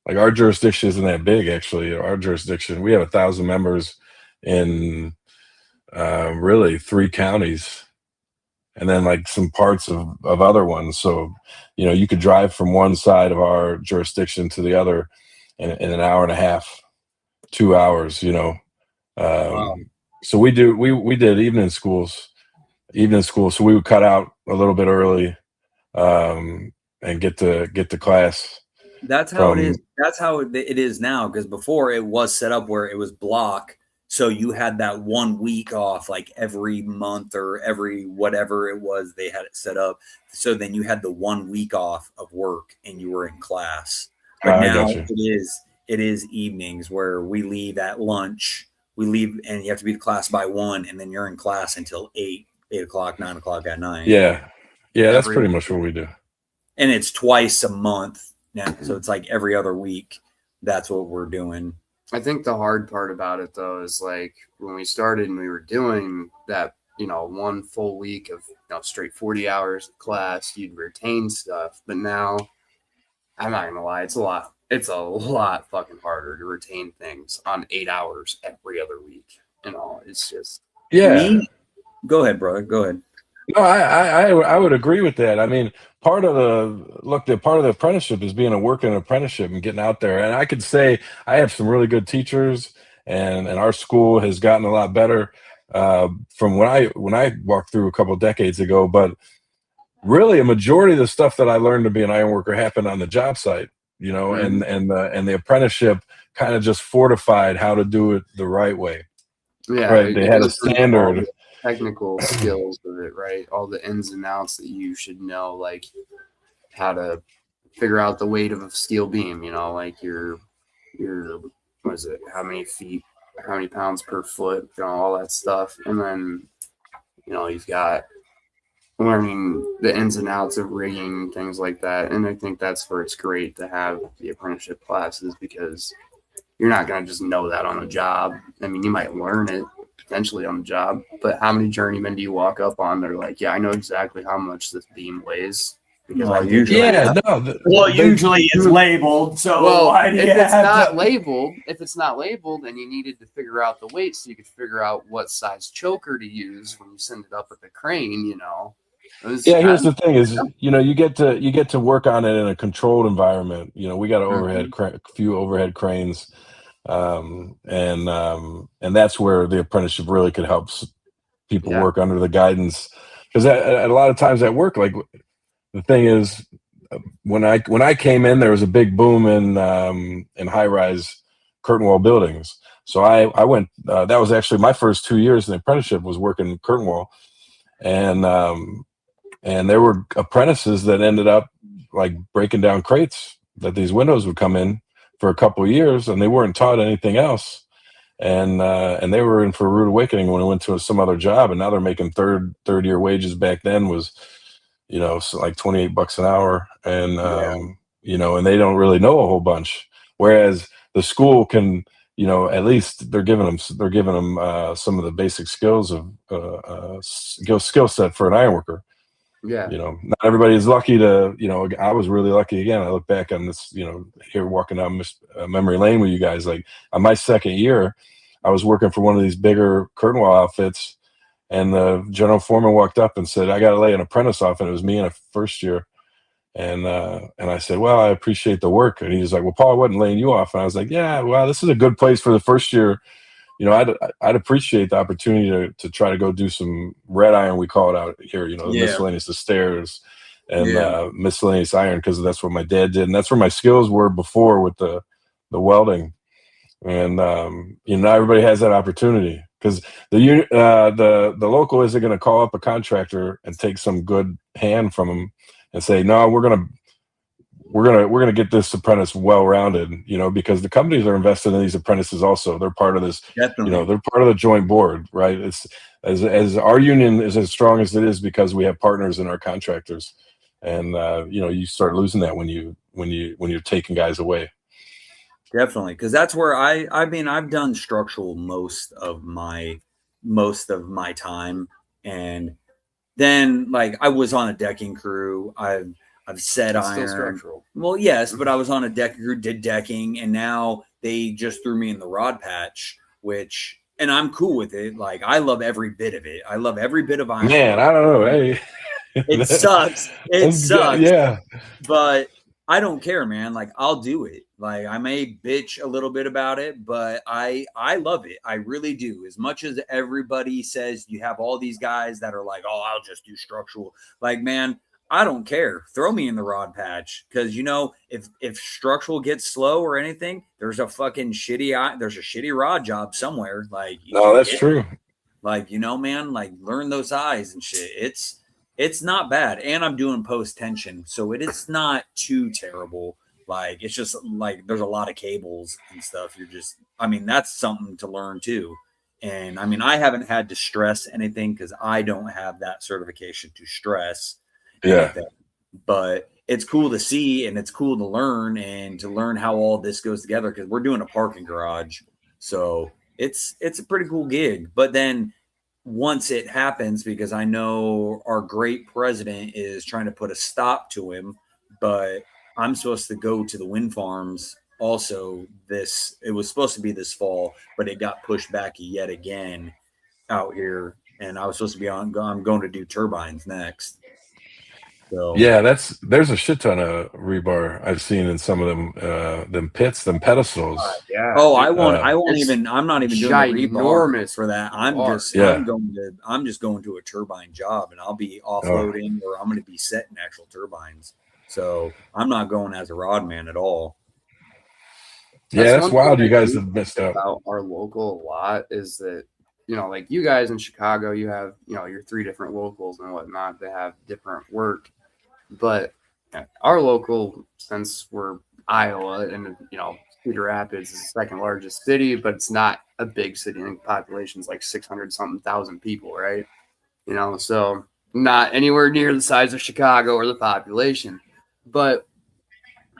Like our jurisdiction isn't that big, actually. Our jurisdiction, we have 1,000 members in really 3 counties, and then like some parts of other ones. So, you could drive from one side of our jurisdiction to the other in an hour and a half, 2 hours, Wow. So we did evening schools. So we would cut out a little bit early and get to class. That's how it is. That's how it is now. Because before it was set up where it was block. So you had that 1 week off, like every month or every whatever it was, they had it set up. So then you had the 1 week off of work and you were in class. But now it is evenings where we leave at lunch. We leave and you have to be to class by 1, and then you're in class until 8 o'clock, 9 o'clock at night. Yeah. That's pretty much what we do. And it's twice a month now. So it's like every other week. That's what we're doing. I think the hard part about it though is like when we started and we were doing that, 1 full week of straight 40 hours of class, you'd retain stuff. But now, I'm not gonna lie, it's a lot fucking harder to retain things on 8 hours every other week. It's just Go ahead, brother. Go ahead. No, I would agree with that. I mean, part of the apprenticeship is being a working apprenticeship and getting out there. And I could say I have some really good teachers, and our school has gotten a lot better from when I walked through a couple of decades ago. But really, a majority of the stuff that I learned to be an iron worker happened on the job site, Mhm. and the apprenticeship kind of just fortified how to do it the right way. Yeah, Right? They it had a goes through all standard. the technical skills of it, right? All the ins and outs that you should know, like how to figure out the weight of a steel beam, like your what is it, how many feet, how many pounds per foot, all that stuff. And then, you've got learning the ins and outs of rigging, things like that. And I think that's where it's great to have the apprenticeship classes because you're not going to just know that on the job. I mean, you might learn it potentially on the job, but how many journeymen do you walk up on? They're like, yeah, I know exactly how much this beam weighs because I did Usually, Yeah, that. no, usually it's labeled. So Well, why do you if it's have not to? labeled, and you needed to figure out the weight so you could figure out what size choker to use when you send it up with the crane, it was yeah. Here's kind the thing: is you get to work on it in a controlled environment. We got of, few overhead cranes, and that's where the apprenticeship really could help people yeah, work under the guidance. Because a lot of times at work, like the thing is, when I came in, there was a big boom in high rise curtain wall buildings. So I went. That was actually my first 2 years in the apprenticeship was working curtain wall, and there were apprentices that ended up like breaking down crates that these windows would come in for a couple of years, and they weren't taught anything else, and they were in for a rude awakening when they went to some other job, and now they're making third year wages. Back then was so like $28 an hour, and yeah, and they don't really know a whole bunch, whereas the school can, at least they're giving them some of the basic skills of skill set for an iron worker. yeah, Not everybody is lucky to, I was really lucky. Again, I look back on this, here walking down memory lane with you guys. Like on my second year, I was working for one of these bigger curtain wall outfits, and the general foreman walked up and said, "I got to lay an apprentice off," and it was me in a first year. And I said, "Well, I appreciate the work." And he was like, "Well, Paul, I wasn't laying you off." And I was like, "Yeah, well, this is a good place for the first year. I'd appreciate the opportunity to try to go do some red iron, we call it out here, the Yeah, miscellaneous, the stairs, and yeah, miscellaneous iron, because that's what my dad did, and that's where my skills were before with the welding. And not everybody has that opportunity, because the local isn't going to call up a contractor and take some good hand from them and say, no, we're gonna get this apprentice well rounded, because the companies are invested in these apprentices also. They're part of this, definitely. they're part of the joint board, right? It's as our union is as strong as it is because we have partners in our contractors, and you start losing that when you're taking guys away. Definitely, because that's where I mean I've done structural most of my time, and then like I was on a decking crew. I've set it's still iron. structural. Well, yes, but I was on a decking crew, did decking, and now they just threw me in the rod patch, which and I'm cool with it. Like I love every bit of it. I love every bit of Man, ironwork. I don't know. Hey, It sucks. It that's good. sucks. Yeah, But I don't care, man. Like I'll do it. Like I may bitch a little bit about it, but I love it. I really do. As much as everybody says you have all these guys that are like, "Oh, I'll just do structural." Like, man, I don't care. Throw me in the rod patch cuz if structural gets slow or anything, there's a shitty rod job somewhere. Like you no, can that's get true. like, man, like learn those eyes and shit. It's not bad. And I'm doing post tension, so it is not too terrible. Like it's just like there's a lot of cables and stuff. I mean, that's something to learn too. And I mean, I haven't had to stress anything because I don't have that certification to stress Yeah, anything. But it's cool to see and it's cool to learn and to learn how all this goes together because we're doing a parking garage. So it's a pretty cool gig. But then once it happens, because I know our great president is trying to put a stop to him, but I'm supposed to go to the wind farms also it was supposed to be this fall, but it got pushed back yet again out here. and I was supposed to be on. I'm going to do turbines next. So yeah, there's a shit ton of rebar I've seen in some of them pits, them pedestals. Yeah. Oh, I won't it's even. I'm not even doing the rebar ginormous for that. I'm bar. just. Yeah. I'm just going to a turbine job, and I'll be offloading, or I'm going to be setting actual turbines. So I'm not going as a rod man at all. Yeah, that's one wild. thing You I guys do have missed think out. about our local a lot is that, you know, like you guys in Chicago, you have, you know, your 3 different locals and whatnot. They have different work, but our local, since we're Iowa and, you know, Cedar Rapids is the 2nd largest city, but it's not a big city. I think population's like 600 something thousand people, right? You know, so not anywhere near the size of Chicago or the population, but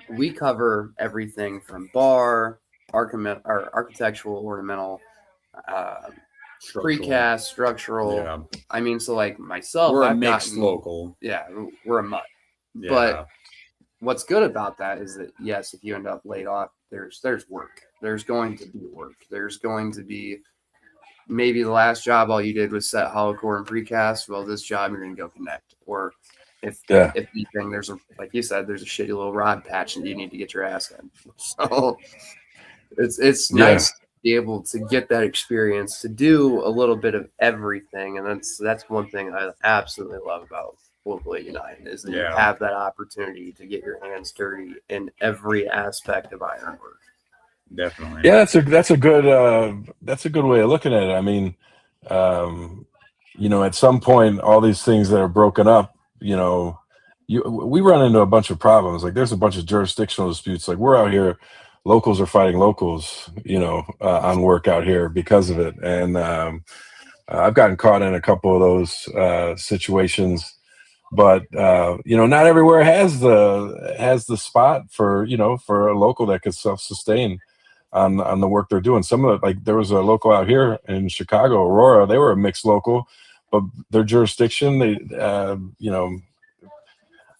we cover everything from bar, architectural, ornamental, precast, structural. Yeah. I mean, so like myself, We're a I've mixed gotten, local. Yeah, we're a mutt. Yeah. But what's good about that is that, yes, if you end up laid off, there's work. There's going to be work. There's going to be maybe the last job all you did was set hollow core and precast. Well, this job you're going to go connect. Or if anything, there's like you said, there's a shitty little rod patch that you need to get your ass in. So it's nice to be able to get that experience to do a little bit of everything, and that's one thing I absolutely love about Local 89 is that you have that opportunity to get your hands dirty in every aspect of ironwork. Definitely. Yeah, that's a good way of looking at it. I mean, you know, at some point, all these things that are broken up, you know, we run into a bunch of problems. Like there's a bunch of jurisdictional disputes. Like we're out here, locals are fighting locals, you know, on work out here because of it. And I've gotten caught in a couple of those situations. But you know, not everywhere has the spot for, you know, for a local that could self-sustain on the work they're doing. Some of it, like there was a local out here in Chicago, Aurora. They were a mixed local, but their jurisdiction, they you know,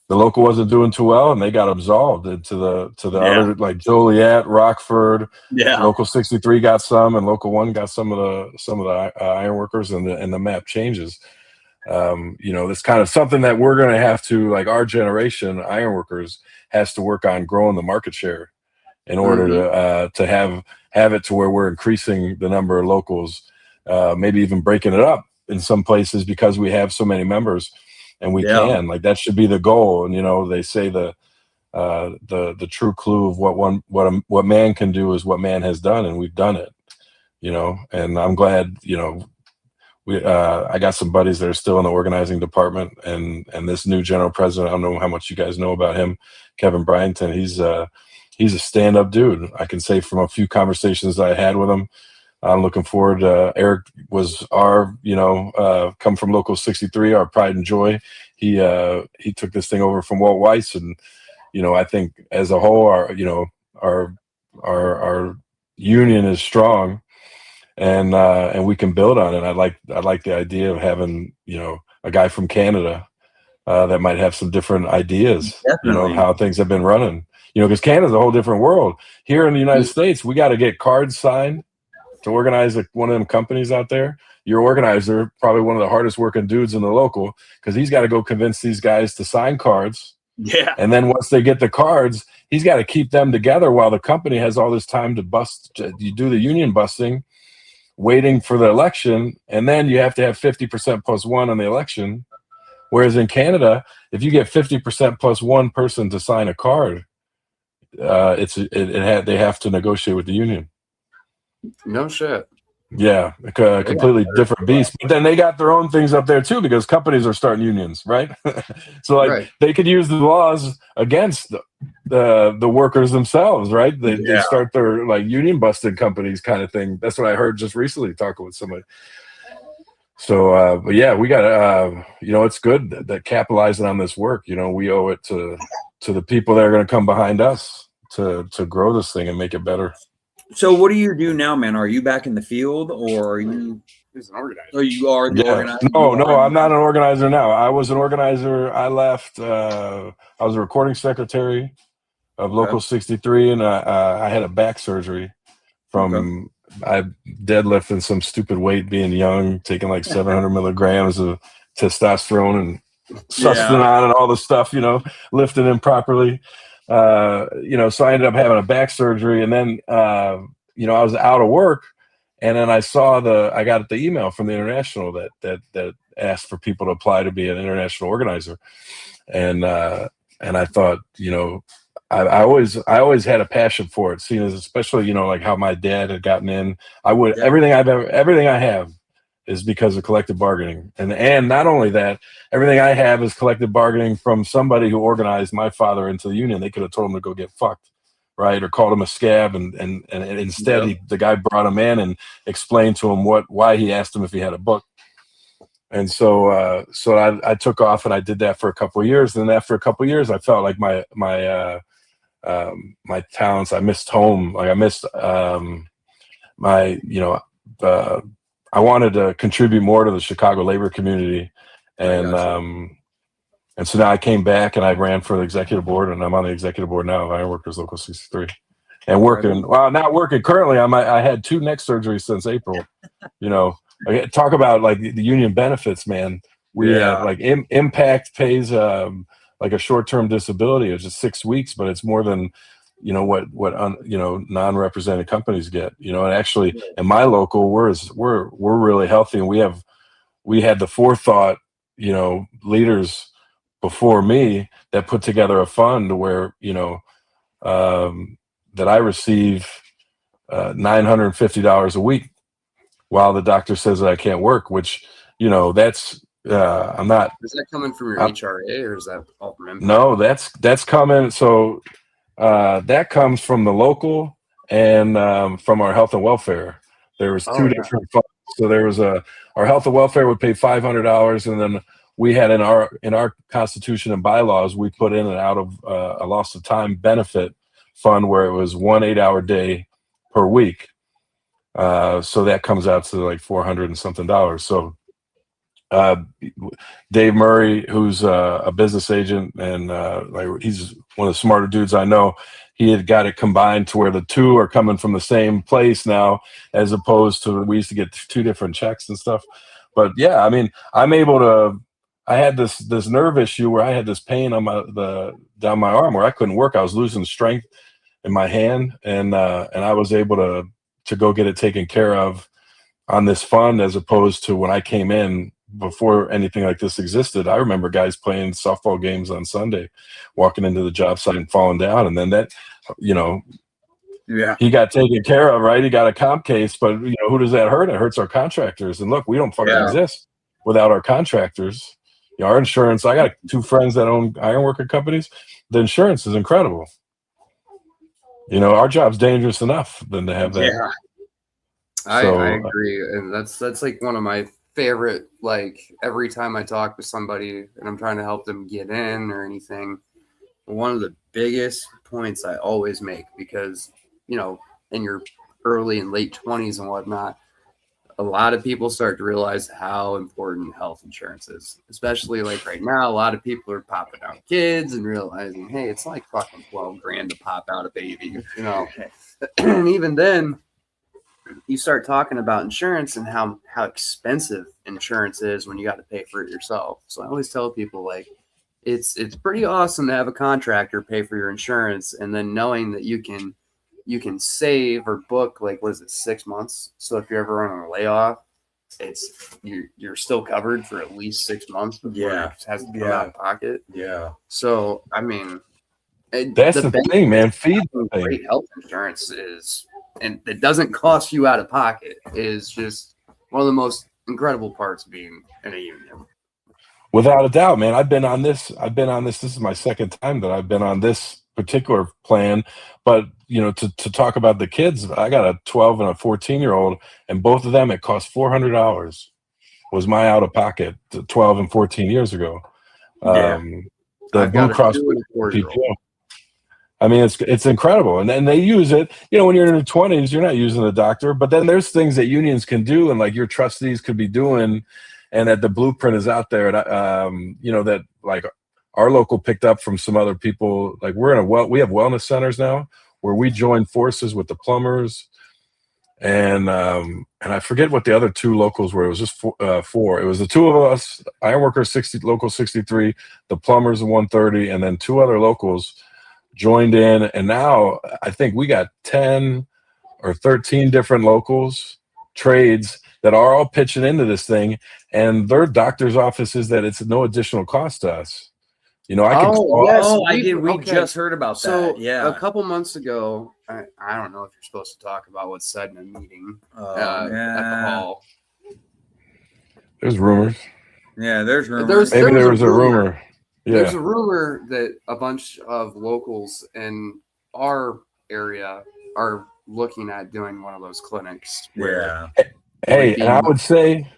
the local wasn't doing too well, and they got absolved into the other, like Joliet, Rockford. Local 63 got some, and Local 1 got some of the ironworkers, and the map changes. You know, it's kind of something that we're going to have to, like our generation, ironworkers, has to work on growing the market share in order to have it to where we're increasing the number of locals, maybe even breaking it up in some places because we have so many members, and we can, like, that should be the goal. And you know, they say the true clue of what man can do is what man has done, and we've done it. You know, and I'm glad, you know, I got some buddies that are still in the organizing department, and this new general president, I don't know how much you guys know about him, Kevin Bryanton. He's a stand-up dude. I can say from a few conversations that I had with him. I'm looking forward. Eric was our, you know, come from Local 63, our pride and joy. He took this thing over from Walt Weiss, and you know, I think as a whole, our union is strong. And we can build on it. I like the idea of having, you know, a guy from Canada that might have some different ideas, you know, of how things have been running. You know, because Canada's a whole different world. Here in the United States, we got to get cards signed to organize one of them companies out there. Your organizer, probably one of the hardest working dudes in the local, because he's got to go convince these guys to sign cards. Yeah. And then once they get the cards, he's got to keep them together while the company has all this time to bust. You do the union busting, waiting for the election, and then you have to have 50% plus one on the election. Whereas in Canada, if you get 50% plus one person to sign a card, they have to negotiate with the union. No shit. Yeah, a completely different beast. But then they got their own things up there too, because companies are starting unions, right? So like they could use the laws against the workers themselves, right? They start their like union busted companies kind of thing. That's what I heard just recently talking with somebody. So, but yeah, we got you know, it's good that capitalizing on this work. You know, we owe it to the people that are going to come behind us to grow this thing and make it better. So what do you do now, man? Are you back in the field, or are you? He's an organizer. Oh, you are the organizer? No, I'm not an organizer now. I was an organizer. I left. I was a recording secretary of Local 63, and I had a back surgery from deadlifting some stupid weight, being young, taking like 700 milligrams of testosterone and Sustanon and all the stuff, lifting improperly. So I ended up having a back surgery, and then I was out of work, and then I got the email from the international that asked for people to apply to be an international organizer, and I thought, I always had a passion for it, seeing as especially like how my dad had gotten in. Everything I have is because of collective bargaining, and not only that, everything I have is collective bargaining from somebody who organized my father into the union. They could have told him to go get fucked, right, or called him a scab, and instead the guy brought him in and explained to him why he asked him if he had a book. And so I took off and I did that for a couple of years. And then after a couple of years, I felt like my talents, I missed home. Like I missed I wanted to contribute more to the Chicago labor community. And so now I came back and I ran for the executive board, and I'm on the executive board now of Ironworkers Local 63. And not working currently. I had 2 neck surgeries since April. Talk about like the union benefits, man. We have like Impact pays like a short-term disability. It's just 6 weeks, but it's more than what non-represented companies get. And actually in my local, we're really healthy, and we had the forethought, leaders before me that put together a fund where that I receive $950 a week, while the doctor says that I can't work, which, that's, I'm not. Is that coming from your HRA, or is that all from Impact? No, that's coming. So that comes from the local and from our health and welfare. There was 2 different funds. So there was our health and welfare would pay $500, and then we had in our constitution and bylaws, we put in and out of a loss of time benefit fund where it was 1 8-hour day per week. So that comes out to like $400 and something. So Dave Murray, who's a business agent, and he's one of the smarter dudes I know, he had got it combined to where the 2 are coming from the same place now, as opposed to we used to get 2 different checks and stuff. But yeah, I mean, I'm able to. I had this nerve issue where I had this pain on down my arm where I couldn't work. I was losing strength in my hand, and I was able to go get it taken care of on this fund, as opposed to when I came in before anything like this existed. I remember guys playing softball games on Sunday, walking into the job site and falling down, and then that, he got taken care of, right? He got a comp case, but who does that hurt? It hurts our contractors. And look, we don't fucking exist without our contractors. Our insurance, I got 2 friends that own ironworker companies. The insurance is incredible. Our job's dangerous enough than to have that. Yeah, I agree. And that's like one of my favorite, like every time I talk with somebody and I'm trying to help them get in or anything, one of the biggest points I always make, because, in your early and late 20s and whatnot, a lot of people start to realize how important health insurance is, especially like right now. A lot of people are popping out kids and realizing, hey, it's like fucking $12,000 to pop out a baby, And even then, you start talking about insurance and how expensive insurance is when you got to pay for it yourself. So I always tell people, like, it's pretty awesome to have a contractor pay for your insurance, and then knowing that you can save or book, like, what is it, 6 months? So if you're ever on a layoff, you're still covered for at least 6 months before it has to come out of pocket. Yeah. So I mean, that's the thing, man. Great health insurance is, and it doesn't cost you out of pocket, is just one of the most incredible parts of being in a union. Without a doubt, man. I've been on this. This is my second time that I've been on this particular plan. But to talk about the kids, I got a 12 and a 14-year-old, and both of them, it cost $400. Was my out of pocket 12 and 14 years ago. The Blue Cross PPO. I mean, it's incredible, and then they use it. When you're in your 20s, you're not using the doctor, but then there's things that unions can do, and like your trustees could be doing, and that the blueprint is out there. And that like our local picked up from some other people. Like we have wellness centers now where we join forces with the plumbers and I forget what the other two locals were. It was just four. It was the two of us, Ironworkers Local 63, the Plumbers 130, and then two other locals joined in. And now I think we got 10 or 13 different locals, trades that are all pitching into this thing, and their doctor's offices that it's no additional cost to us. You know, I can call. Yes, I did. We just heard about so that. Yeah, a couple months ago, I don't know if you're supposed to talk about what's said in a meeting at the hall. There's rumors. Yeah, there's rumors. Maybe there was a rumor. Yeah. There's a rumor that a bunch of locals in our area are looking at doing one of those clinics. Yeah. Hey, and I would say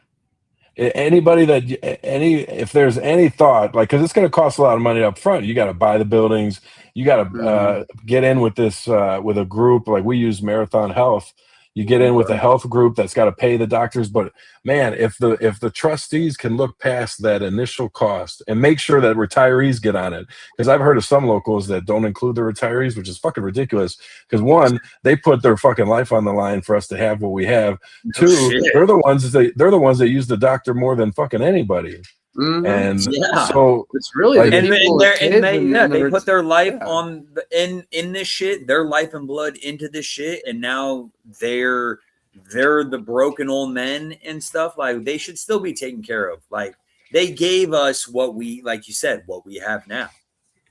anybody if there's any thought, like, because it's going to cost a lot of money up front. You got to buy the buildings. You got to get in with this with a group like we use Marathon Health. You get in with a health group that's got to pay the doctors. But man, if the trustees can look past that initial cost and make sure that retirees get on it, because I've heard of some locals that don't include the retirees, which is fucking ridiculous. Because one, they put their fucking life on the line for us to have what we have. Two, they're the ones that use the doctor more than fucking anybody. And so it's really like, they put their life on in this shit, their life and blood into this shit, and now they're the broken old men and stuff. Like, they should still be taken care of. Like, they gave us what we, like you said, what we have now.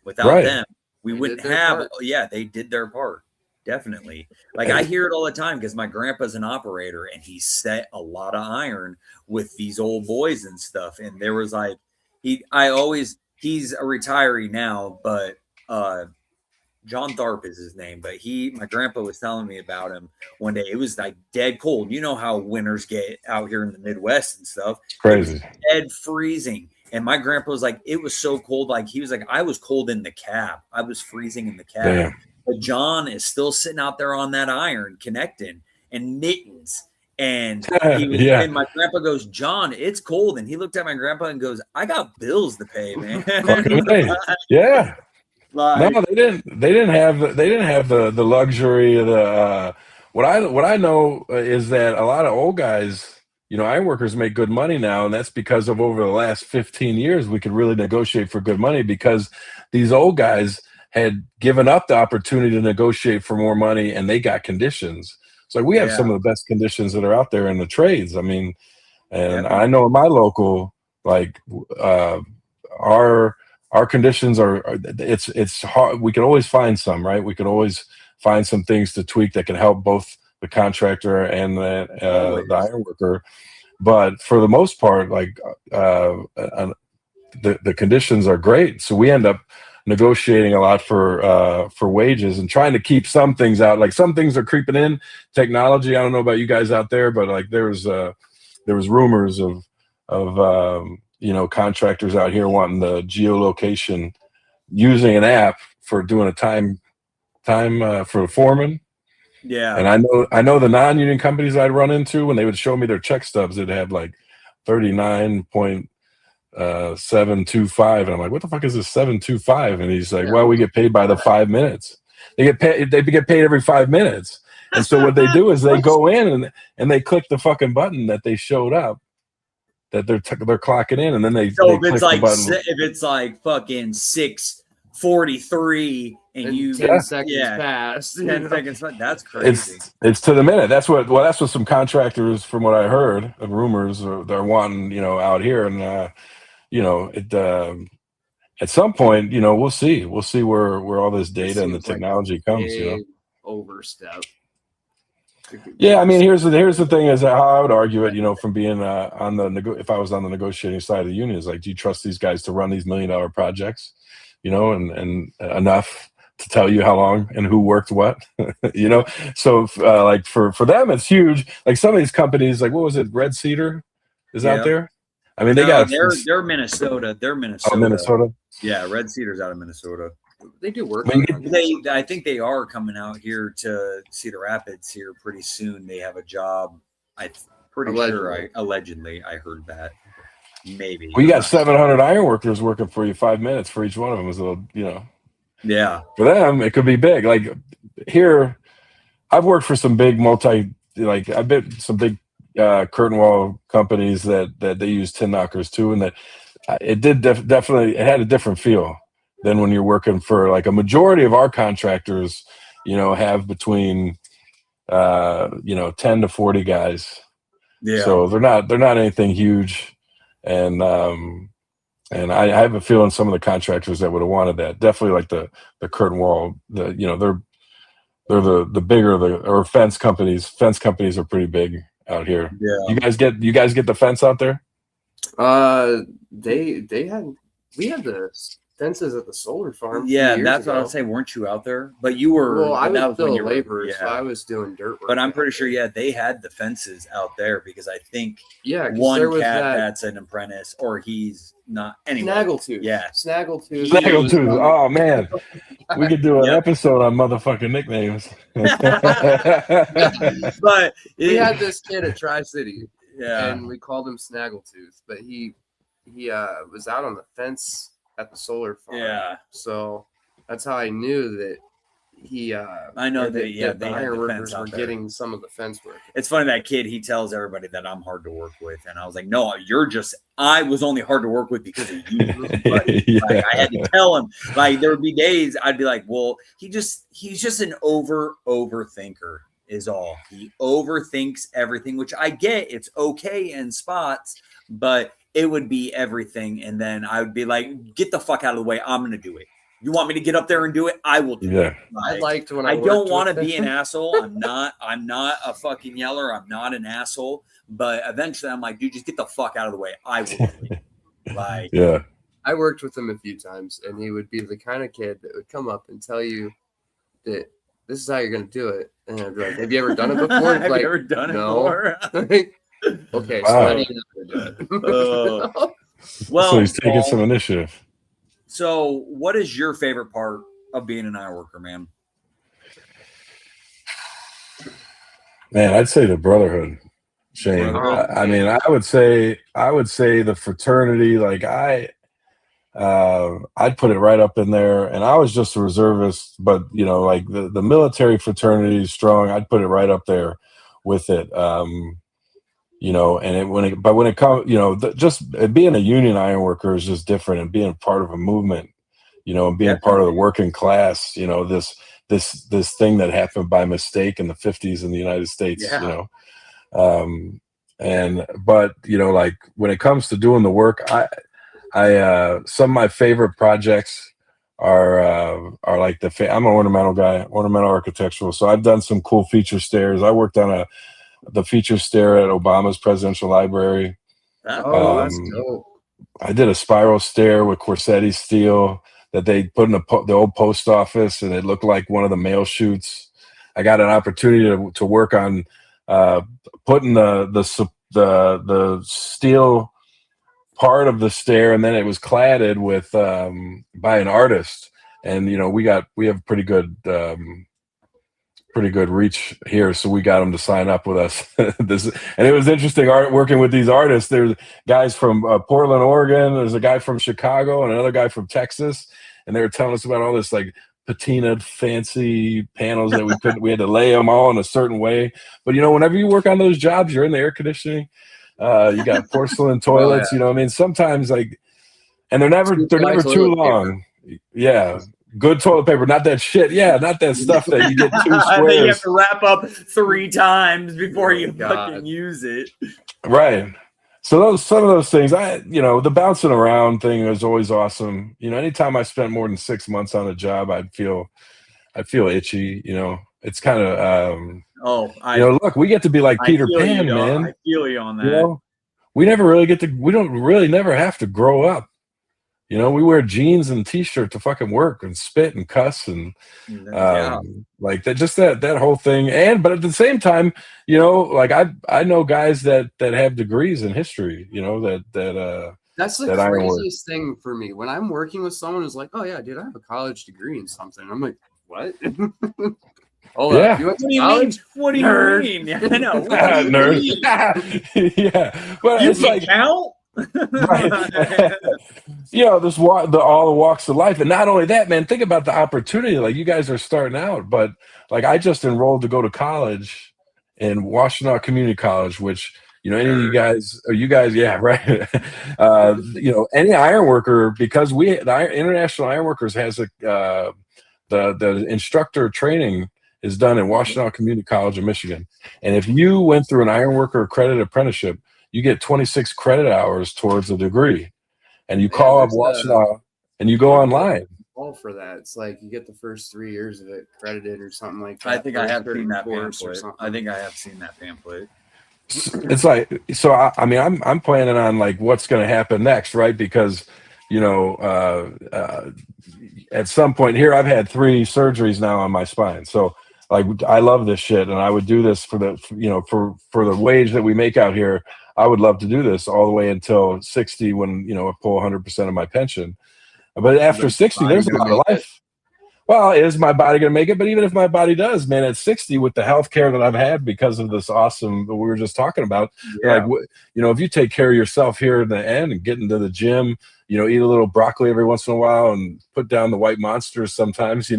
Without them, we wouldn't have. Yeah, they did their part. Definitely. Like, I hear it all the time because my grandpa's an operator and he set a lot of iron with these old boys and stuff. And there was like, he's a retiree now, but John Tharp is his name. But my grandpa was telling me about him one day. It was like dead cold. You know how winters get out here in the Midwest and stuff. Crazy. Dead freezing. And my grandpa was like, it was so cold. Like, he was like, I was cold in the cab. I was freezing in the cab. Damn. But John is still sitting out there on that iron connecting and mittens. And and my grandpa goes, John, it's cold. And he looked at my grandpa and goes, I got bills to pay, man. Yeah. Like, no, they didn't have the luxury of the what I know is that a lot of old guys, you know, ironworkers make good money now, and that's because of over the last 15 years we could really negotiate for good money because these old guys had given up the opportunity to negotiate for more money, and they got conditions. So we have some of the best conditions that are out there in the trades. I mean, and I know in my local, like our conditions are it's hard. We can always find some, right? We could always find some things to tweak that can help both the contractor and the ironworker. But for the most part, like the conditions are great. So we end up negotiating a lot for wages and trying to keep some things out. Like, some things are creeping in. Technology, I don't know about you guys out there, but like there was rumors of you know, contractors out here wanting the geolocation, using an app for doing a time for the foreman. Yeah. And I know the non-union companies I'd run into, when they would show me their check stubs, it had like 39.725, and I'm like, what the fuck is this 725? And he's like, well, we get paid by the 5 minutes. They get paid every 5 minutes. And so what they do is they go in and they click the fucking button that they showed up, that they're clocking in, and then they so they if it's like fucking 6:43 and you 10 seconds past, 10 seconds, that's crazy. It's to the minute. That's what some contractors, from what I heard of rumors, they're wanting, you know, out here. And you know, it at some point, you know, we'll see where all this data and the technology comes, you know. Overstep. Yeah, I mean, here's the thing is how I would argue it, you know, from being if I was on the negotiating side of the union, is like, do you trust these guys to run these $1 million projects, you know, and enough to tell you how long and who worked what, you know? So like for them, it's huge. Like, some of these companies, like, what was it? Red Cedar is out there. I mean, they're Minnesota. They're Minnesota. Oh, Minnesota. Yeah, Red Cedar's out of Minnesota. They do work. I think they are coming out here to Cedar Rapids here pretty soon. They have a job. I'm pretty sure. Allegedly, I heard that. Maybe. Well, you got 700 ironworkers working for you, 5 minutes for each one of them. So, you know. Yeah. For them, it could be big. Like here, I've worked for some big like I've been some big curtain wall companies that they use tin knockers too, and that it did definitely it had a different feel than when you're working for like a majority of our contractors, have between 10 to 40 guys. Yeah. So they're not anything huge, and I have a feeling some of the contractors that would have wanted that, definitely like the curtain wall, they're the bigger or fence companies. Fence companies are pretty big out here. Yeah. You guys get the fence out there? We had the fences at the solar farm. Yeah, that's what I was saying. Weren't you out there? But you were. Well, I that was still a when you were- laborer, yeah. so I was doing dirt work. But I'm pretty sure, they had the fences out there because I think 'cause one there was cat that's an apprentice, or he's not. Anyway, Snaggletooth. Yeah. Snaggletooth. Snaggletooth. Oh man, we could do an episode on motherfucking nicknames. But we had this kid at Tri-City, yeah, and we called him Snaggletooth, but he was out on the fence at the solar farm. Yeah. So that's how I knew that I know that. Yeah, the they had the Ironworkers fence were out there. getting some of the fence work. It's funny, that kid, he tells everybody that I'm hard to work with, and I was like, no, I was only hard to work with because of you. Like, I had to tell him. Like, there would be days I'd be like, well, he's just an overthinker is all. He overthinks everything, which I get. It's okay in spots, but it would be everything, and then I would be like, get the fuck out of the way. I'm gonna do it. You want me to get up there and do it? I will do it. I liked when I don't want to be an asshole. I'm not a fucking yeller. I'm not an asshole. But eventually I'm like, dude, just get the fuck out of the way. I will do it. Like, yeah. I worked with him a few times, and he would be the kind of kid that would come up and tell you that this is how you're going to do it. And I'd be like, have you ever done it before? Have you ever done it before? Okay, so how do you know to do it? Well, so he's taking some initiative. So what is your favorite part of being an ironworker, man? Man, I'd say the brotherhood, Shane. I mean, I would say the fraternity. Like I'd put it right up in there. And I was just a reservist, but like the military fraternity is strong. I'd put it right up there with it. When it comes, just being a union ironworker is just different, and being part of a movement, and being part of the working class, this thing that happened by mistake in the 50s in the United States, but like when it comes to doing the work, I some of my favorite projects are like I'm an ornamental guy, ornamental architectural. So I've done some cool feature stairs. I worked on the feature stair at Obama's presidential library. That's dope. I did a spiral stair with Corsetti steel that they put in the old post office, and it looked like one of the mail chutes. I got an opportunity to work on putting the steel part of the stair, and then it was cladded with by an artist. And we have pretty good reach here, so we got them to sign up with us. And it was interesting working with these artists. There's guys from Portland, Oregon. There's a guy from Chicago and another guy from Texas, and they were telling us about all this like patinaed fancy panels that we had to lay them all in a certain way. But whenever you work on those jobs, you're in the air conditioning. You got porcelain toilets. Oh, yeah. I mean, sometimes like, and they're never too long. Yeah. Good toilet paper, not that shit. Yeah, not that stuff that you get 2 squares. You have to wrap up 3 times before you fucking use it. Right. So some of those things, the bouncing around thing is always awesome. Anytime I spent more than 6 months on a job, I'd feel itchy. It's kind of look, we get to be like Peter Pan, man. I feel you on that. We never really never have to grow up. We wear jeans and t-shirt to fucking work and spit and cuss and like that, just that whole thing. But at the same time, like I know guys that have degrees in history, that's the craziest thing for me when I'm working with someone who's like, oh yeah, dude, I have a college degree in something. I'm like, what? Oh yeah. You went to college? What do you mean? Yeah, I know. Nerd. Yeah. But it's like count? Right. This all the walks of life. And not only that, man, think about the opportunity. Like, you guys are starting out, but like I just enrolled to go to college in Washtenaw Community College, which, any of you guys, yeah, right. Any iron worker, because the International Ironworkers has the instructor training is done in Washtenaw Community College in Michigan. And if you went through an ironworker accredited apprenticeship, you get 26 credit hours towards a degree. And you call up Washtenaw and you go online. All for that. It's like you get the first 3 years of it credited or something like that. I think I have seen that pamphlet. It's like, so I'm planning on like what's going to happen next, right? Because at some point here, I've had 3 surgeries now on my spine. So like, I love this shit, and I would do this for the for the wage that we make out here. I would love to do this all the way until 60, when I pull 100% of my pension. But after 60, there's a lot of life. Well, is my body going to make it? But even if my body does, man, at 60, with the health care that I've had because of this awesome that we were just talking about, like, if you take care of yourself here in the end and get into the gym, eat a little broccoli every once in a while and put down the white monsters sometimes, you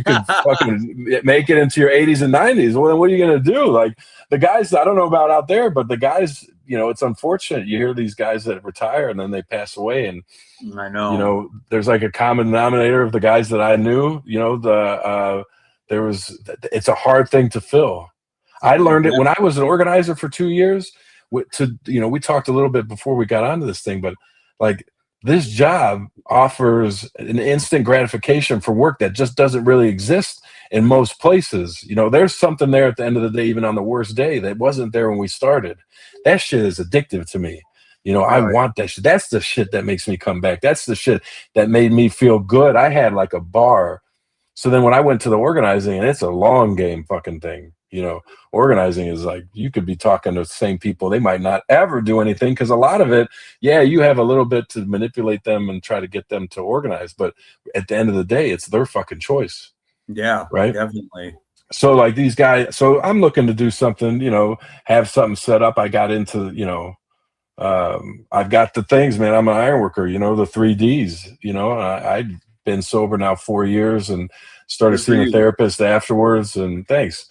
can fucking make it into your 80s and 90s. Well, then what are you going to do? Like the guys, I don't know about out there, but the guys, it's unfortunate. You hear these guys that retire and then they pass away, and I know, there's like a common denominator of the guys that I knew, it's a hard thing to fill. I learned it when I was an organizer for 2 years. We talked a little bit before we got onto this thing, but like this job offers an instant gratification for work that just doesn't really exist in most places. There's something there at the end of the day, even on the worst day, that wasn't there when we started. That shit is addictive to me. I want that shit. That's the shit that makes me come back. That's the shit that made me feel good. I had like a bar. So then when I went to the organizing, and it's a long game fucking thing, organizing is like, you could be talking to the same people. They might not ever do anything, because a lot of it, you have a little bit to manipulate them and try to get them to organize. But at the end of the day, it's their fucking choice. Yeah, right. Definitely. So like these guys, so I'm looking to do something, have something set up. I got into, I've got the things, man. I'm an iron worker, the 3 Ds, I've been sober now 4 years and started seeing a therapist afterwards, and thanks.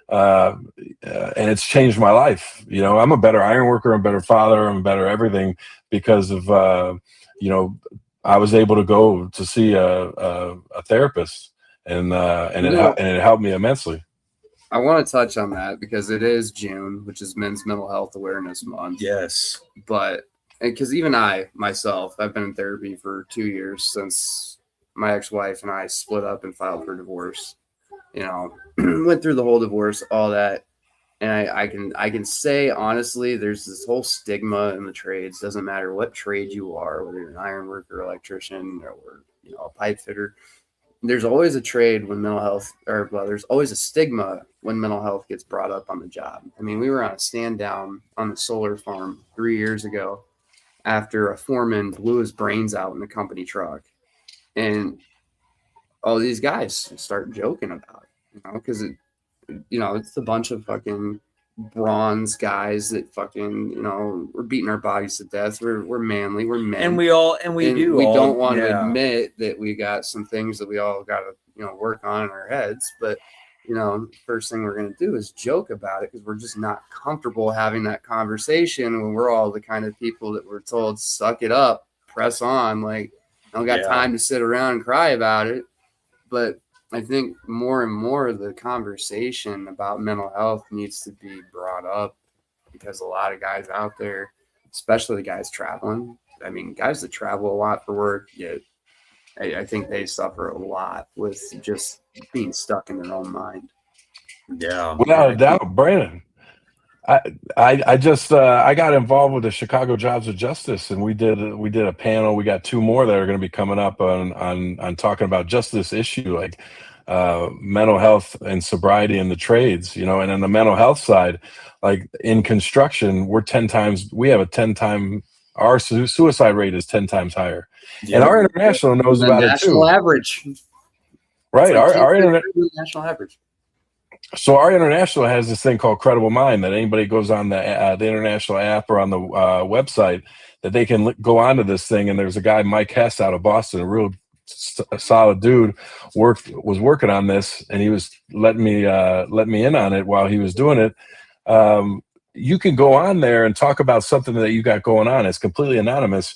And it's changed my life. I'm a better iron worker, I'm a better father, I'm a better everything because of, I was able to go to see a therapist, and it helped me immensely. I want to touch on that because it is June, which is Men's Mental Health Awareness Month. Yes. But because even I've been in therapy for 2 years since my ex-wife and I split up and filed for divorce. Went through the whole divorce, all that. And I can say honestly, there's this whole stigma in the trades. Doesn't matter what trade you are, whether you're an iron worker, electrician, or a pipe fitter. There's always a trade when mental health, there's always a stigma when mental health gets brought up on the job. I mean, we were on a stand down on the solar farm 3 years ago after a foreman blew his brains out in a company truck. And all these guys start joking about it, because it's a bunch of fucking bronze guys that fucking, we're beating our bodies to death. We're manly, we're men. And we don't want to admit that we got some things that we all got to, work on in our heads. But, first thing we're going to do is joke about it, because we're just not comfortable having that conversation when we're all the kind of people that we're told, suck it up, press on. Like, I don't got time to sit around and cry about it. But I think more and more the conversation about mental health needs to be brought up, because a lot of guys out there, especially the guys traveling, guys that travel a lot for work, I think they suffer a lot with just being stuck in their own mind. Yeah. Without a doubt, Brandon. I just got involved with the Chicago Jobs of Justice, and we did a panel. We got 2 more that are going to be coming up on talking about just this issue, like mental health and sobriety in the trades, and on the mental health side, like in construction, our suicide rate is 10 times higher. Yeah. And our international knows about it too. Average. Right. Like our national average. So our international has this thing called Credible Mind, that anybody goes on the international app or on the website, that they can go onto this thing. And there's a guy, Mike Hess, out of Boston, a real solid dude, was working on this, and he was letting me in on it while he was doing it. you can go on there and talk about something that you got going on. It's completely anonymous.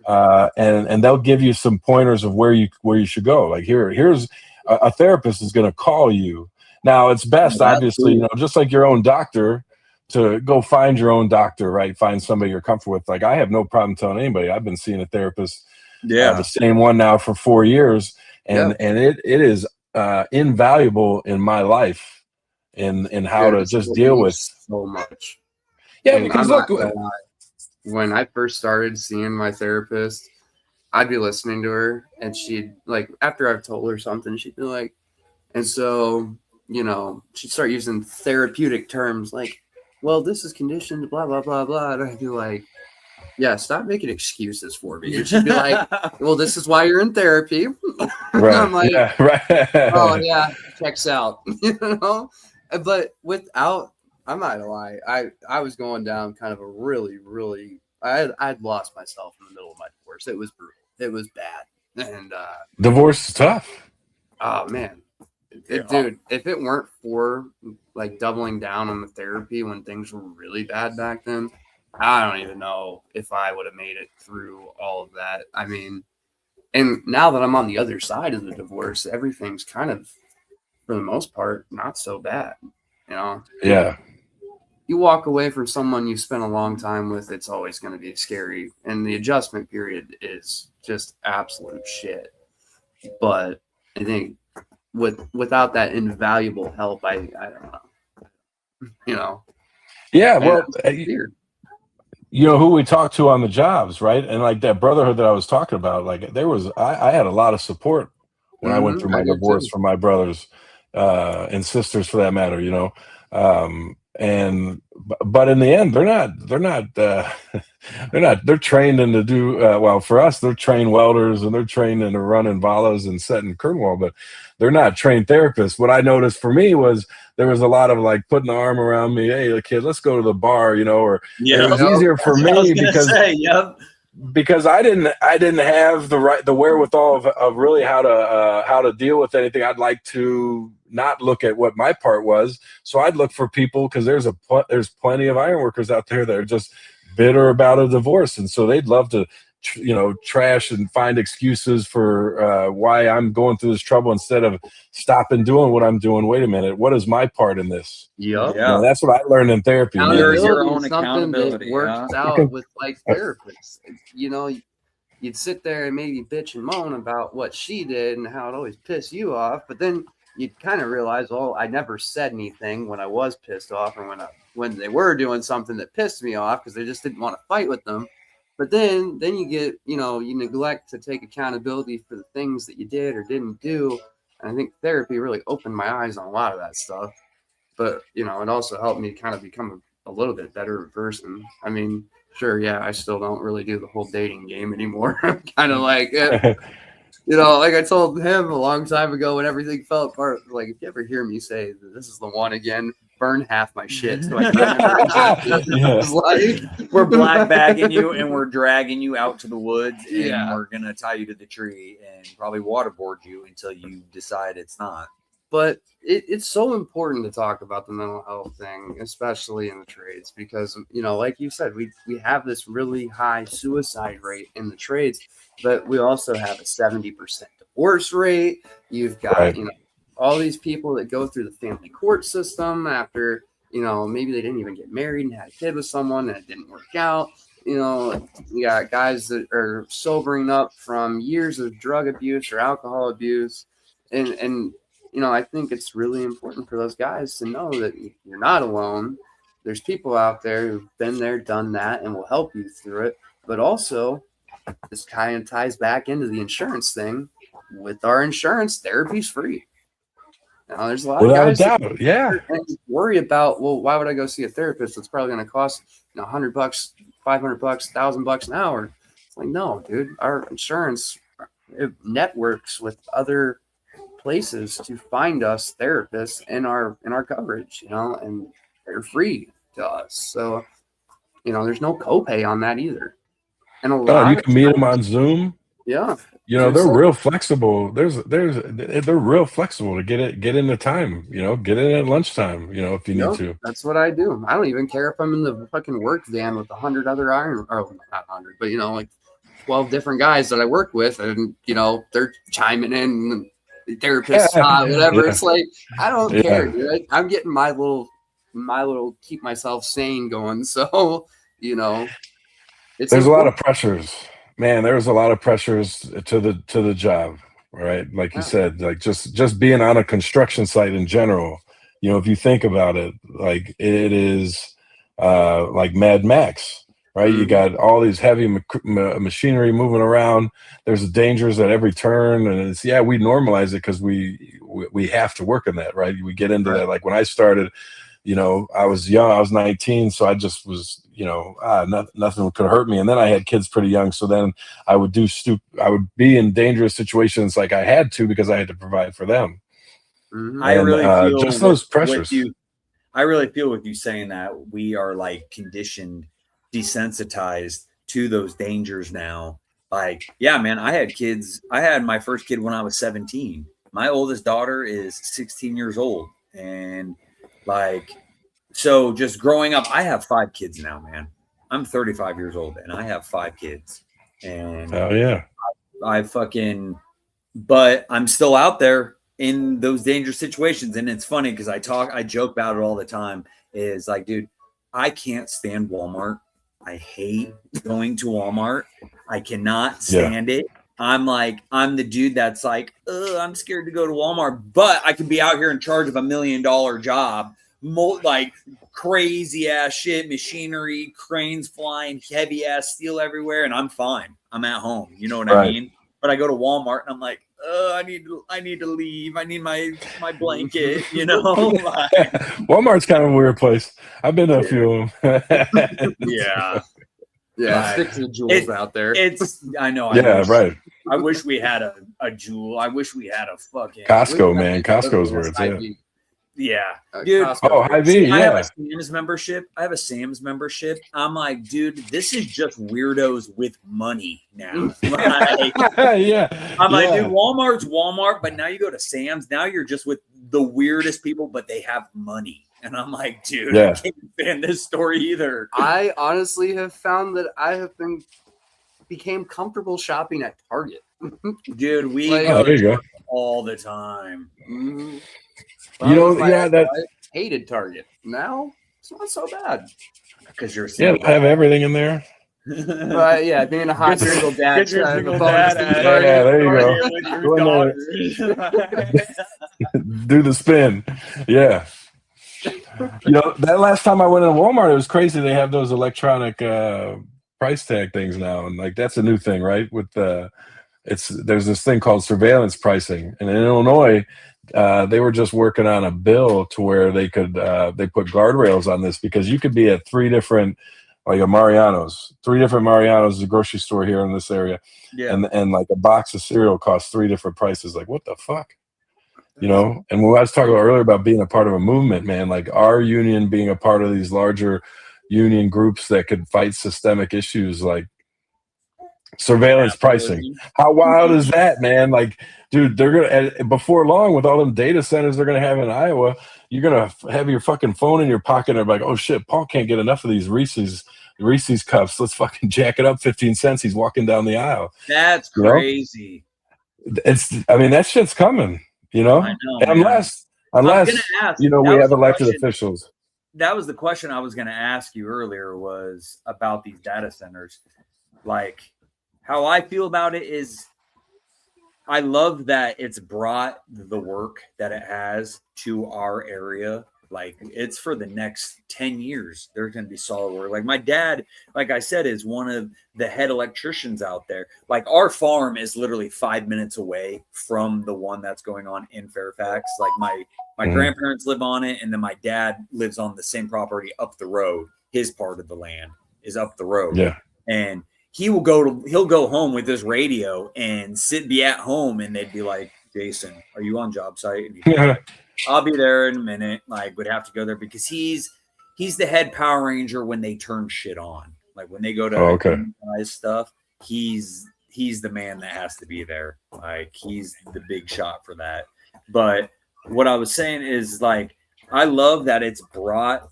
And they'll give you some pointers of where you should go. Like here's a therapist is going to call you. Now it's best, obviously, you know, just like your own doctor, to go find your own doctor, right? Find somebody you're comfortable with. Like I have no problem telling anybody I've been seeing a therapist, the same one now for 4 years, and it is invaluable in my life in how to just deal with so much. Yeah, and because look, when I first started seeing my therapist, I'd be listening to her, and she'd like, after I've told her something, she'd be like, and so, you know, she'd start using therapeutic terms like, well, this is conditioned, blah, blah, blah, blah. And I'd be like, yeah, stop making excuses for me. And she'd be like, well, this is why you're in therapy. Right. I'm like, yeah, right. oh, yeah, checks out, you know? But without, I'm not gonna lie, I was going down kind of a really, really, I'd lost myself in the middle of my divorce. It was brutal. It was bad. And divorce is tough. oh man, dude, if it weren't for like doubling down on the therapy when things were really bad back then, I don't even know if I would have made it through all of that. I mean, and now that I'm on the other side of the divorce, everything's kind of, for the most part, not so bad. You know? Yeah. You walk away from someone you spent a long time with, it's always going to be scary. And the adjustment period is just absolute shit. But I think without that invaluable help, I don't know. You know? Yeah, well, you know who we talked to on the jobs, right? And like that brotherhood that I was talking about, like there was, I had a lot of support when I went through my divorce from my brothers and sisters, for that matter, you know. But in the end, they're trained in to do well. For us, they're trained welders and they're trained in to run Invalas and setting curtain wall, but they're not trained therapists. What I noticed for me was there was a lot of like putting the arm around me. Hey, kid, let's go to the bar, you know. Or it was easier for me because I didn't have the wherewithal of really how to deal with anything. I'd like to not look at what my part was, so I'd look for people, because there's plenty of ironworkers out there that are just bitter about a divorce, and so they'd love to trash and find excuses for why I'm going through this trouble, instead of stopping doing what I'm doing. Wait a minute, what is my part in this? Yep. You know, that's what I learned in therapy. There's your own accountability that works out with like therapists. You know, you'd sit there and maybe bitch and moan about what she did and how it always pissed you off, but then you'd kind of realize, oh, I never said anything when I was pissed off, or when they were doing something that pissed me off, because they just didn't want to fight with them. But then you get, you neglect to take accountability for the things that you did or didn't do. And I think therapy really opened my eyes on a lot of that stuff. But, it also helped me kind of become a little bit better person. I mean, sure, yeah, I still don't really do the whole dating game anymore. I'm kind of like, like I told him a long time ago when everything fell apart, like, if you ever hear me say this is the one again, burn half my shit. So I like, we're black bagging you and we're dragging you out to the woods, and we're going to tie you to the tree and probably waterboard you until you decide it's not. But it's so important to talk about the mental health thing, especially in the trades, because, like you said, we have this really high suicide rate in the trades, but we also have a 70% divorce rate. You've got, all these people that go through the family court system after, maybe they didn't even get married and had a kid with someone and it didn't work out. You got guys that are sobering up from years of drug abuse or alcohol abuse. And I think it's really important for those guys to know that you're not alone. There's people out there who've been there, done that, and will help you through it. But also, this kind of ties back into the insurance thing. With our insurance, therapy's free. Now, there's a lot of guys that worry about, well, why would I go see a therapist? It's probably going to cost $100, $500, $1,000 an hour. It's like, no, dude, our insurance, it networks with other places to find us therapists in our coverage, and they're free to us. So, there's no copay on that either. And a lot you can meet them on Zoom. Yeah. They're real flexible. They're real flexible to get in the time, get in at lunchtime, if you need to. That's what I do. I don't even care if I'm in the fucking work van with 100 other not 100, but like 12 different guys that I work with, and they're chiming in, therapist spot, whatever. Yeah. It's like, I don't care, dude. I'm getting my little keep myself sane going. So, there's a lot of pressures, man. There's a lot of pressures to the job, right? Like you said, like just being on a construction site in general, if you think about it, like it is like Mad Max, right? Mm-hmm. You got all these heavy machinery moving around. There's dangers at every turn, and it's we normalize it because we have to work in that, right? We get into that. Like when I started, I was young. I was 19, so I just was, nothing could hurt me. And then I had kids pretty young, so then I would be in dangerous situations like I had to because I had to provide for them. Mm-hmm. I really feel just those pressures. I really feel with you saying that we are like conditioned, desensitized to those dangers now. Like, yeah, man, I had kids. I had my first kid when I was 17. My oldest daughter is 16 years old, and so just growing up, I have 5 kids now, man. I'm 35 years old and I have 5 kids. And but I'm still out there in those dangerous situations. And it's funny because I joke about it all the time. Is like, dude, I can't stand Walmart. I hate going to Walmart. I cannot stand it. I'm the dude that's like, I'm scared to go to Walmart, but I could be out here in charge of $1 million job, like crazy ass shit, machinery, cranes flying, heavy ass steel everywhere, and I'm fine. I'm at home. You know what I mean? But I go to Walmart and I'm like, I need to leave. I need my blanket. Walmart's kind of a weird place. I've been to a few of them. Yeah, stick to the jewels out there. I know. I wish we had a jewel. I wish we had a fucking Costco, man. Costco's where it's at. Yeah, dude. Hy-Vee, I have a Sam's membership. I'm like, dude, this is just weirdos with money now. I'm like, dude, Walmart's Walmart, but now you go to Sam's. Now you're just with the weirdest people, but they have money. And I'm like, dude, I can't stand this story either. I honestly have found that I have became comfortable shopping at Target. Dude, we go to Target all the time. Mm-hmm. I hated Target. Now it's not so bad because you're I have everything in there. But being a hot single dad, there you go. Do the spin, that last time I went in Walmart, it was crazy. They have those electronic price tag things now, and like that's a new thing, right? With there's this thing called surveillance pricing, and in Illinois, they were just working on a bill to where they could they put guardrails on this because you could be at 3 different like a Mariano's, 3 different Mariano's, a grocery store here in this area, and like a box of cereal costs 3 different prices. Like what the fuck? And when I was talking earlier about being a part of a movement, man, like our union being a part of these larger union groups that could fight systemic issues like surveillance pricing. How wild is that, man? Like, dude, they're gonna before long with all them data centers they're gonna have in Iowa, you're gonna have your fucking phone in your pocket and they're like, oh shit, Paul can't get enough of these Reese's cups. Let's fucking jack it up 15 cents. He's walking down the aisle. That's crazy. That shit's coming. I know, unless we have elected officials. That was the question I was going to ask you earlier was about these data centers. Like, how I feel about it is I love that it's brought the work that it has to our area. Like, it's for the next 10 years. There's going to be solid work. Like, my dad, like I said, is one of the head electricians out there. Like, our farm is literally 5 minutes away from the one that's going on in Fairfax. Like, my grandparents live on it, and then my dad lives on the same property up the road. His part of the land is up the road. Yeah. And he'll go home with this radio and be at home, and they'd be like, Jason, are you on job site? And he'd be like, I'll be there in a minute. Like, would have to go there because he's the head Power Ranger when they turn shit on. Like when they go to stuff, he's he's the man that has to be there. Like, he's the big shot for that. But what I was saying is, like, I love that it's brought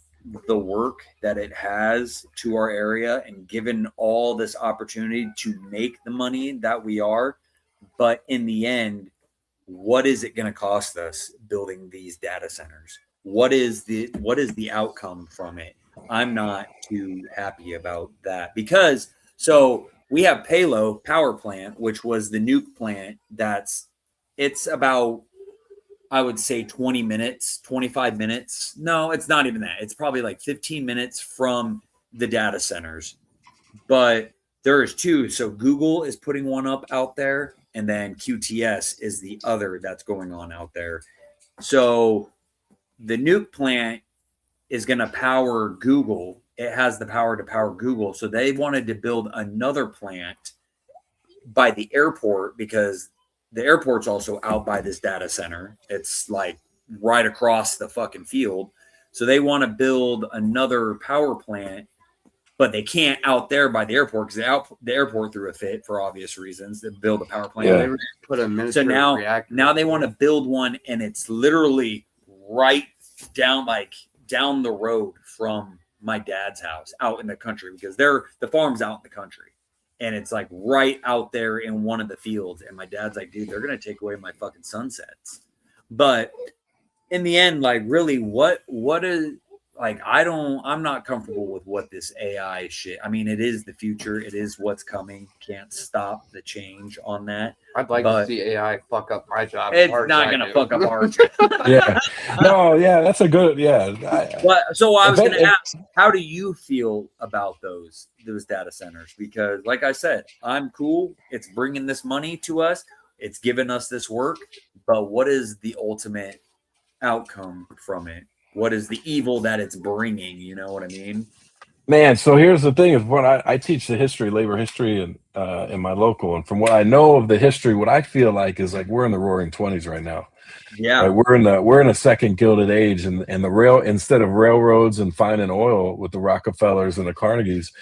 the work that it has to our area and given all this opportunity to make the money that we are. But in the end, what is it going to cost us building these data centers? What is the outcome from it? I'm not too happy about that, because so we have Paull power plant, which was the nuke plant. It's about, I would say 20 minutes, 25 minutes. No, it's not even that. It's probably like 15 minutes from the data centers. But there's two. So Google is putting one up out there, and then QTS is the other that's going on out there. So the nuke plant is going to power Google. It has the power to power Google. So they wanted to build another plant by the airport, because the airport's also out by this data center. It's like right across the fucking field. So they want to build another power plant, but they can't out there by the airport, because the airport threw a fit for obvious reasons to build a power plant. Yeah. They were gonna put a So reactor. now they want to build one, and it's literally right down the road from my dad's house out in the country, because the farm's out in the country, and it's like right out there in one of the fields. And my dad's like, dude, they're going to take away my fucking sunsets. But in the end, like, really, what is, like, I'm not comfortable with what this AI shit. I mean, it is the future. It is what's coming. Can't stop the change on that. I'd like to see AI fuck up my job. It's not going to fuck up our job. Yeah. No, yeah, that's a good, yeah. So I was going to ask, how do you feel about those data centers? Because, like I said, I'm cool. It's bringing this money to us. It's giving us this work. But what is the ultimate outcome from it? What is the evil that it's bringing? You know what I mean? Man, so here's the thing: is when I teach the history, labor history, in my local, and from what I know of the history, what I feel like is like we're in the Roaring '20s right now. Yeah, right? We're in a second Gilded Age, and the instead of railroads and finding oil with the Rockefellers and the Carnegies,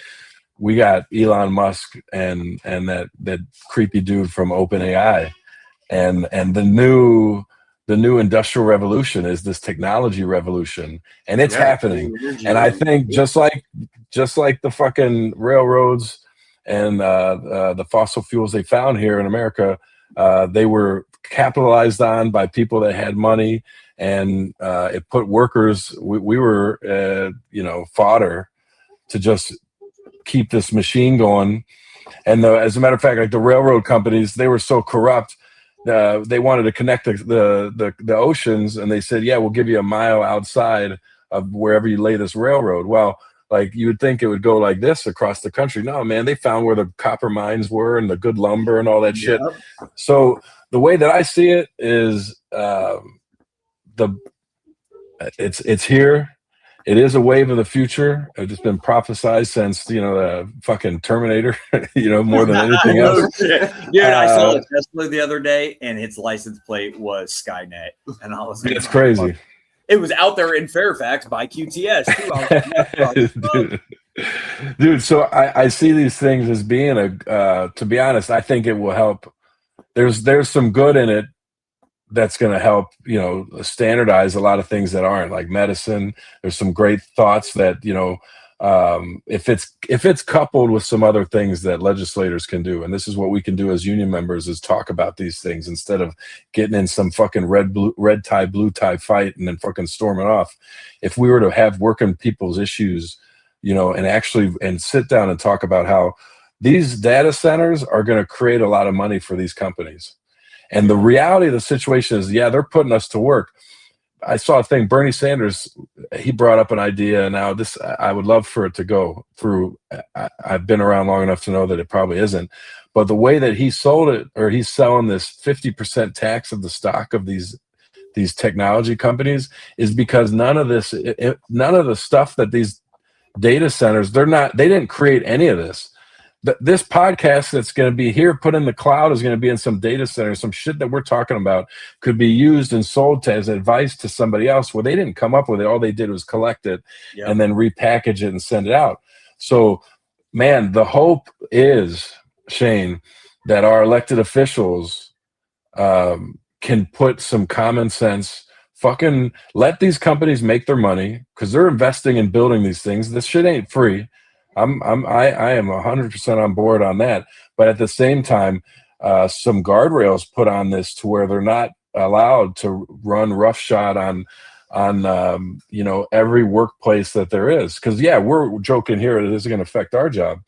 we got Elon Musk and that creepy dude from OpenAI, and the new industrial revolution is this technology revolution, and it's happening. And I think just like the fucking railroads and the fossil fuels they found here in America, they were capitalized on by people that had money, and it put workers. We were fodder to just keep this machine going. And as a matter of fact, like the railroad companies, they were so corrupt. They wanted to connect the oceans, and they said, yeah, we'll give you a mile outside of wherever you lay this railroad. Well, like, you would think it would go like this across the country. No, man, they found where the copper mines were and the good lumber and all that shit. So the way that I see it is it's here. It is a wave of the future. It's been prophesized since, the fucking Terminator, more than anything else. Dude, I saw a Tesla the other day, and its license plate was Skynet. And I was like, it's crazy. Fuck. It was out there in Fairfax by QTS, too. I was like, Dude, so I see these things as being to be honest, I think it will help. There's some good in it that's going to help, standardize a lot of things that aren't, like medicine. There's some great thoughts that, if it's coupled with some other things that legislators can do, and this is what we can do as union members, is talk about these things instead of getting in some fucking red tie, blue tie fight and then fucking storming off. If we were to have working people's issues, and sit down and talk about how these data centers are going to create a lot of money for these companies. And the reality of the situation is, yeah, they're putting us to work. I saw a thing, Bernie Sanders, he brought up an idea. Now I would love for it to go through. I've been around long enough to know that it probably isn't. But the way that he sold it, or he's selling this 50% tax of the stock of these technology companies, is because none of the stuff that these data centers, they didn't create any of this. This podcast that's going to be here put in the cloud is going to be in some data center. Some shit that we're talking about could be used and sold as advice to somebody else. Well, they didn't come up with it. All they did was collect it and then repackage it and send it out. So, man, the hope is, Shane, that our elected officials can put some common sense. Fucking let these companies make their money because they're investing in building these things. This shit ain't free. I am 100% on board on that. But at the same time, some guardrails put on this to where they're not allowed to run roughshod on every workplace that there is. Because we're joking here, it isn't going to affect our job,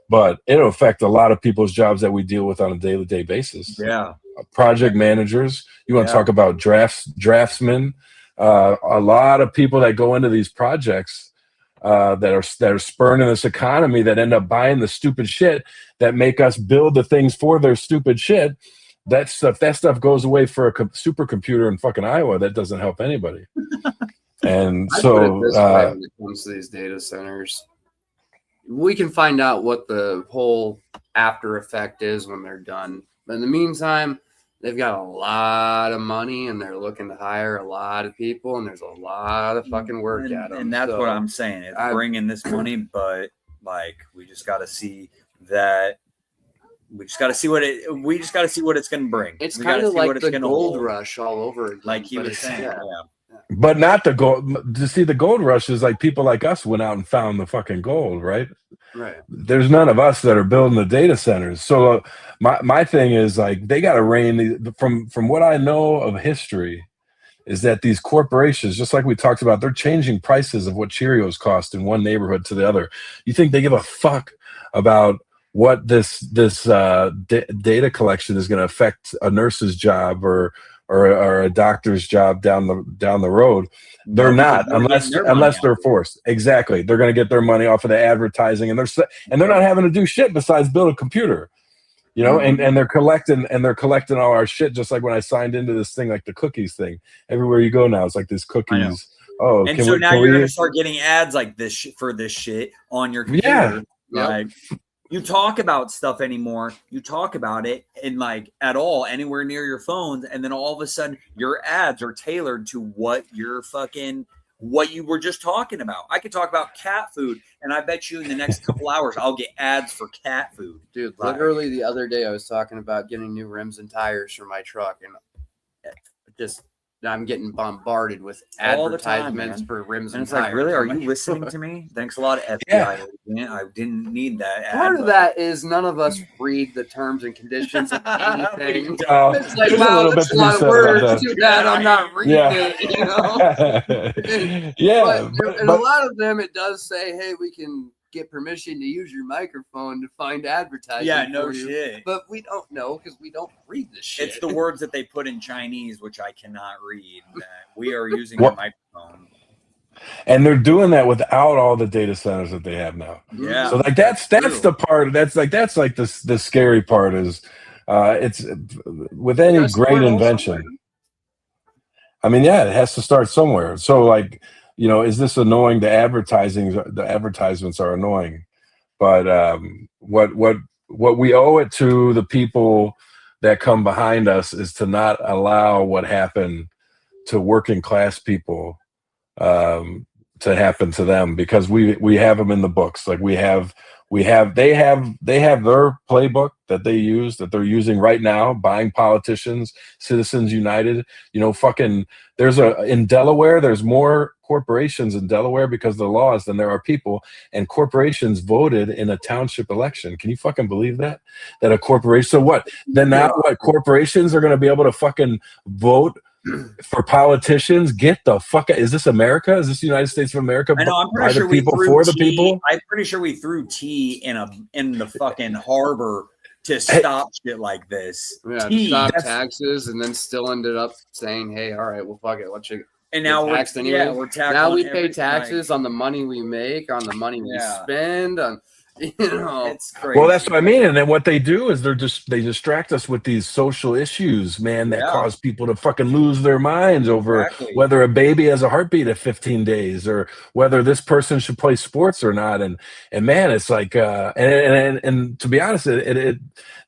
but it'll affect a lot of people's jobs that we deal with on a day-to-day basis. Yeah. Project managers. You want to talk about draftsmen? A lot of people that go into these projects that are spurning this economy that end up buying the stupid shit that make us build the things for their stupid shit. That stuff goes away for a supercomputer in fucking Iowa. That doesn't help anybody. And so when it comes to these data centers, we can find out what the whole after effect is when they're done. But in the meantime, they've got a lot of money and they're looking to hire a lot of people, and there's a lot of fucking work at them. And that's what I'm saying. It's bringing this money, but like we just got to see that. We just got to see what it's going to bring. It's kind of like the gold rush all over again. Like he was saying. Yeah. But not the gold. To see the gold rush is like people like us went out and found the fucking gold, right? Right. There's none of us that are building the data centers. So my thing is like they got to rein from what I know of history is that these corporations, just like we talked about, they're changing prices of what Cheerios cost in one neighborhood to the other. You think they give a fuck about what this data collection is going to affect a nurse's job or a doctor's job down the road? They're not, unless they're forced. Exactly, they're going to get their money off of the advertising, and they're not having to do shit besides build a computer, and they're collecting all our shit. Just like when I signed into this thing, like the cookies thing. Everywhere you go now, it's like these cookies. Oh, and so now you're going to start getting ads like this for this shit on your computer. Yeah. Like. You talk about stuff anymore. You talk about it in like at all anywhere near your phones, and then all of a sudden your ads are tailored to what you were just talking about. I could talk about cat food, and I bet you in the next couple hours I'll get ads for cat food. Dude, literally the other day I was talking about getting new rims and tires for my truck, and I'm getting bombarded with advertisements for rims and it's tires. Like, really? Are you listening to me? Thanks a lot, FBI. Yeah. I didn't need that. Part of that is none of us read the terms and conditions of anything. It's like, wow, that's a lot of words. Too bad I'm not reading it, But a lot of them, it does say, hey, we can get permission to use your microphone to find advertising. Yeah, no shit. But we don't know because we don't read this shit. It's the words that they put in Chinese, which I cannot read. That we are using a microphone. And they're doing that without all the data centers that they have now. Yeah. So like that's the part that's like the scary part is it's with any great invention. I mean, yeah, it has to start somewhere. So like, is this annoying? The advertisements are annoying, but what we owe it to the people that come behind us is to not allow what happened to working class people to happen to them, because we have them in the books. Like they have their playbook that they use, that they're using right now, buying politicians, Citizens United, in Delaware, there's more corporations in Delaware because of the laws than there are people, and corporations voted in a township election. Can you fucking believe that a corporation? So what? Then now what? Corporations are going to be able to fucking vote for politicians? Get the fuck out. Is this America? Is this the United States of America? I know, I'm pretty sure we threw tea. I'm pretty sure we threw tea in the fucking harbor to stop shit like this. Yeah, to stop taxes, and then still ended up saying, hey, all right, well, fuck it. Let's and now we're taxed anyway. We're taxed now we pay taxes on the money we make, on the money we spend, on it's crazy. Well, that's what I mean. And then what they do is they distract us with these social issues, man, that cause people to fucking lose their minds over whether a baby has a heartbeat at 15 days or whether this person should play sports or not. And man, it's like and to be honest,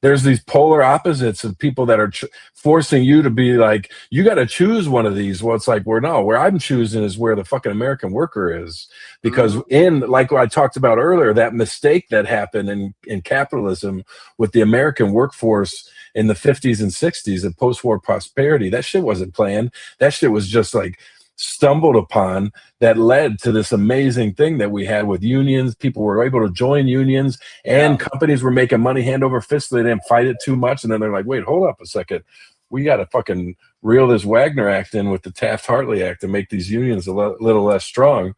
there's these polar opposites of people that are forcing you to be like, you got to choose one of these. Well, it's like, where I'm choosing is where the fucking American worker is, because in, like I talked about earlier, that mistake mistake that happened in capitalism with the American workforce in the 50s and 60s and post-war prosperity. That shit wasn't planned. That shit was just like stumbled upon, that led to this amazing thing that we had with unions. People were able to join unions, and companies were making money hand over fist. So they didn't fight it too much. And then they're like, wait, hold up a second. We got to fucking reel this Wagner Act in with the Taft-Hartley Act and make these unions a little less strong.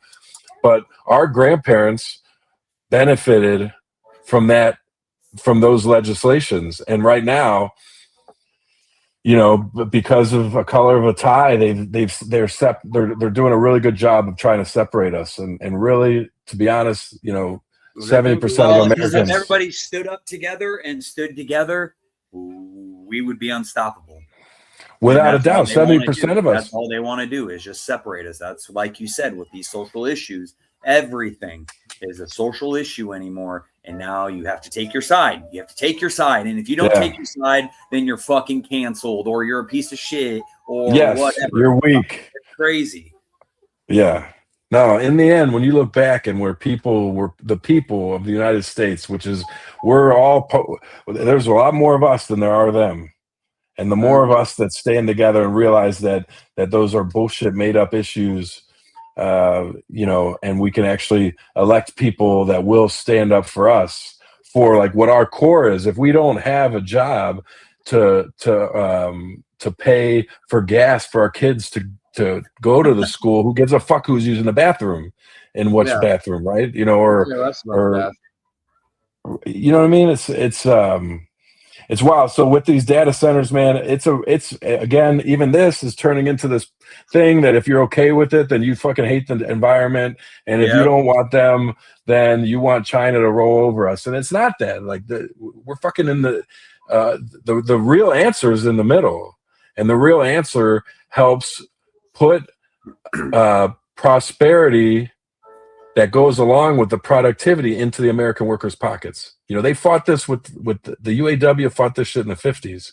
But our grandparents benefited from those legislations. And right now, you know, because of a color of a tie, they're doing a really good job of trying to separate us. And really, to be honest, you know, 70% of Americans. If everybody stood up together and stood together, we would be unstoppable. Without a doubt, 70% of us. That's all they want to do is just separate us. That's like you said with these social issues. Everything is a social issue anymore. And now you have to take your side. You have to take your side. And if you don't take your side, then you're fucking canceled, or you're a piece of shit, or whatever. You're weak. It's crazy. Yeah. No, in the end, when you look back and where people were the people of the United States, which is there's a lot more of us than there are them. And the more of us that stand together and realize that those are bullshit made up issues, you know, and we can actually elect people that will stand up for us for like what our core is. If we don't have a job to pay for gas for our kids to go to the school, who gives a fuck who's using the bathroom in which bathroom, right? You know, or you know what I mean? It's wild. So with these data centers, man, it's again, even this is turning into this thing that if you're okay with it, then you fucking hate the environment. And if you don't want them, then you want China to roll over us. And it's not that. Like we're fucking in the real answer is in the middle. And the real answer helps put prosperity that goes along with the productivity into the American workers' pockets. You know, they fought this with the UAW fought this shit in the 50s,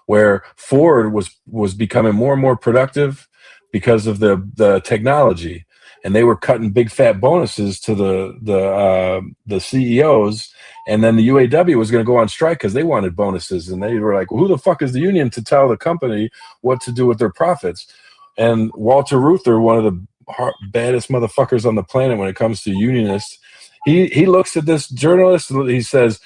where Ford was becoming more and more productive because of the technology, and they were cutting big fat bonuses to the CEOs, and then the UAW was going to go on strike because they wanted bonuses, and they were like, well, who the fuck is the union to tell the company what to do with their profits? And Walter Reuther, one of the baddest motherfuckers on the planet when it comes to unionists, he looks at this journalist, he says,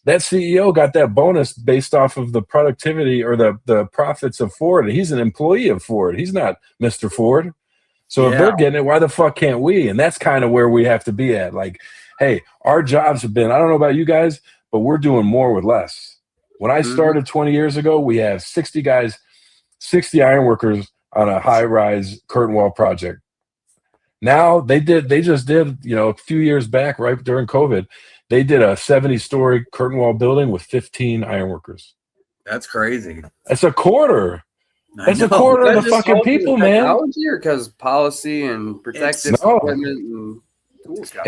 that CEO got that bonus based off of the productivity or the profits of Ford. And he's an employee of Ford. He's not Mr. Ford. So if they're getting it, why the fuck can't we? And that's kind of where we have to be at. Like, hey, our jobs have been, I don't know about you guys, but we're doing more with less. When I started 20 years ago, we have 60 guys, 60 ironworkers on a high-rise curtain wall project. Now they just did, you know, a few years back, right during COVID, they did a 70-story curtain wall building with 15 ironworkers. That's crazy. That's a quarter. That's a quarter of the fucking people, man. Technology, or because policy and protective equipment and tools got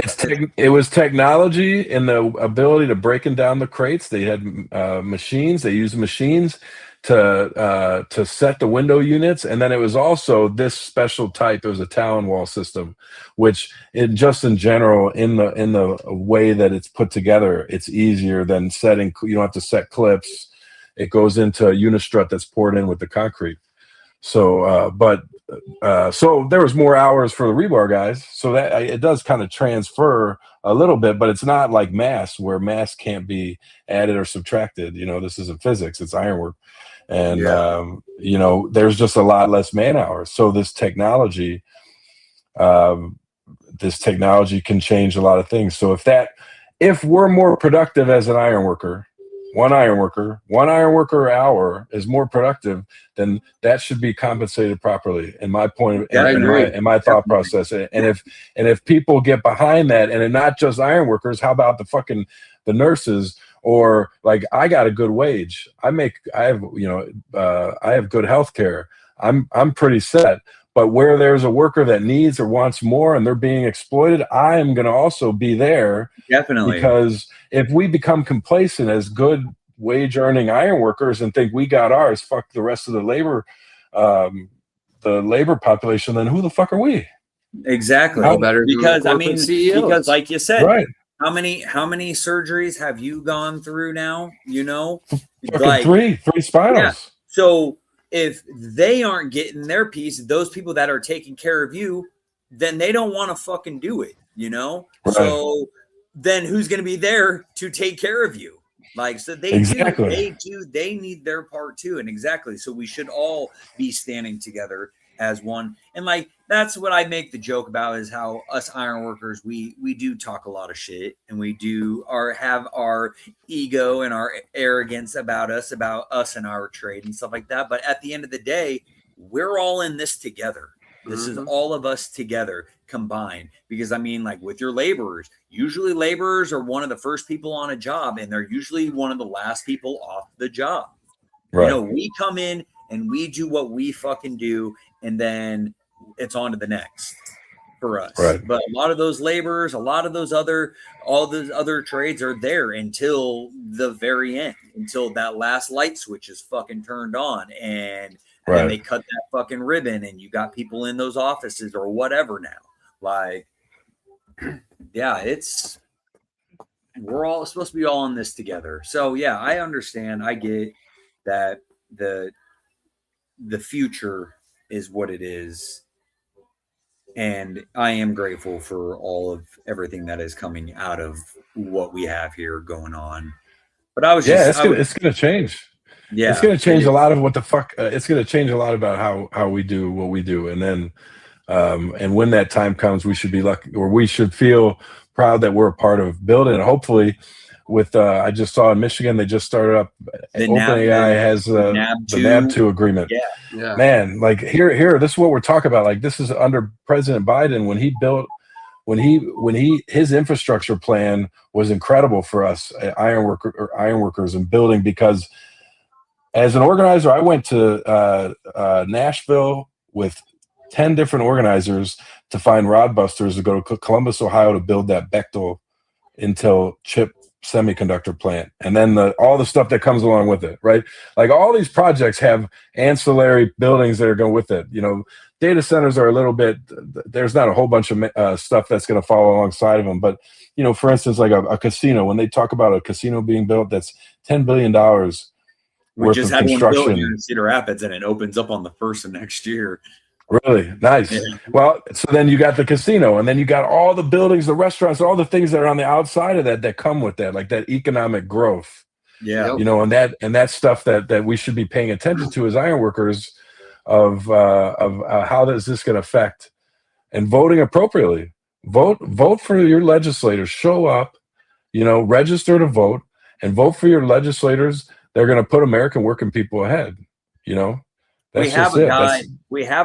it was technology and the ability to breaking down the crates. They had machines. They used machines to set the window units, and then it was also this special type. It was a Talon wall system, which in general, in the way that it's put together, it's easier than setting. You don't have to set clips. It goes into a unistrut that's poured in with the concrete. So, so there was more hours for the rebar guys. So that it does kind of transfer a little bit, but it's not like mass, where mass can't be added or subtracted. You know, this isn't physics; it's ironwork. And, you know, there's just a lot less man hours. So this technology can change a lot of things. So if we're more productive as an ironworker, one ironworker hour is more productive, then that should be compensated properly, in my point, in my thought process. And if people get behind that, and not just ironworkers, how about the nurses? Or like, I got a good wage. I have good health care. I'm pretty set. But where there's a worker that needs or wants more and they're being exploited, I am going to also be there. Definitely. Because if we become complacent as good wage earning iron workers and think we got ours, fuck the rest of the labor population, then who the fuck are we? Exactly. No better because I mean, CEOs. Because like you said, right. How many surgeries have you gone through now? You know, Fucking three spinals. Yeah. So if they aren't getting their piece, those people that are taking care of you, then they don't want to fucking do it, you know? Right. So then who's going to be there to take care of you? Like, so they they need their part too. And exactly. So we should all be standing together as one. And like, that's what I make the joke about, is how us ironworkers, we do talk a lot of shit, and we do have our ego and our arrogance about us and our trade and stuff like that. But at the end of the day, we're all in this together. This is all of us together combined. Because I mean, like with your laborers, usually laborers are one of the first people on a job, and they're usually one of the last people off the job. Right. You know, we come in and we do what we fucking do, and then it's on to the next for us. Right. But a lot of those laborers, all those other trades are there until the very end, until that last light switch is fucking turned on, and then they cut that fucking ribbon, and you got people in those offices or whatever now. Like, yeah, we're all supposed to be all in this together. So yeah, I understand. I get that the future is what it is. And I am grateful for all of everything that is coming out of what we have here going on. But I was just, it's going to change. Yeah, it's going to change a lot of what the fuck. It's going to change a lot about how we do what we do. And then, and when that time comes, we should be lucky, or we should feel proud that we're a part of building it. Hopefully, with I just saw in Michigan, they just started up. OpenAI has the NAB2 agreement. Yeah, man, like here, this is what we're talking about. Like, this is under President Biden when he built, his infrastructure plan was incredible for us ironworkers and building, because as an organizer, I went to Nashville with 10 different organizers to find rod busters to go to Columbus, Ohio to build that Bechtel Intel chip semiconductor plant, and then all the stuff that comes along with it, right? Like, all these projects have ancillary buildings that are going with it. You know, data centers are a little bit, there's not a whole bunch of stuff that's going to follow alongside of them. But, you know, for instance, like a casino, when they talk about a casino being built, that's $10 billion. We just had one built here in Cedar Rapids, and it opens up on the 1st of next year. Really nice. Yeah. Well, so then you got the casino, and then you got all the buildings, the restaurants, all the things that are on the outside of that come with that, like that economic growth. Yeah, you know, and that stuff that we should be paying attention to as ironworkers, of how is this going to affect, and voting appropriately. Vote for your legislators. Show up, you know, register to vote, and vote for your legislators. They're going to put American working people ahead. You know. We have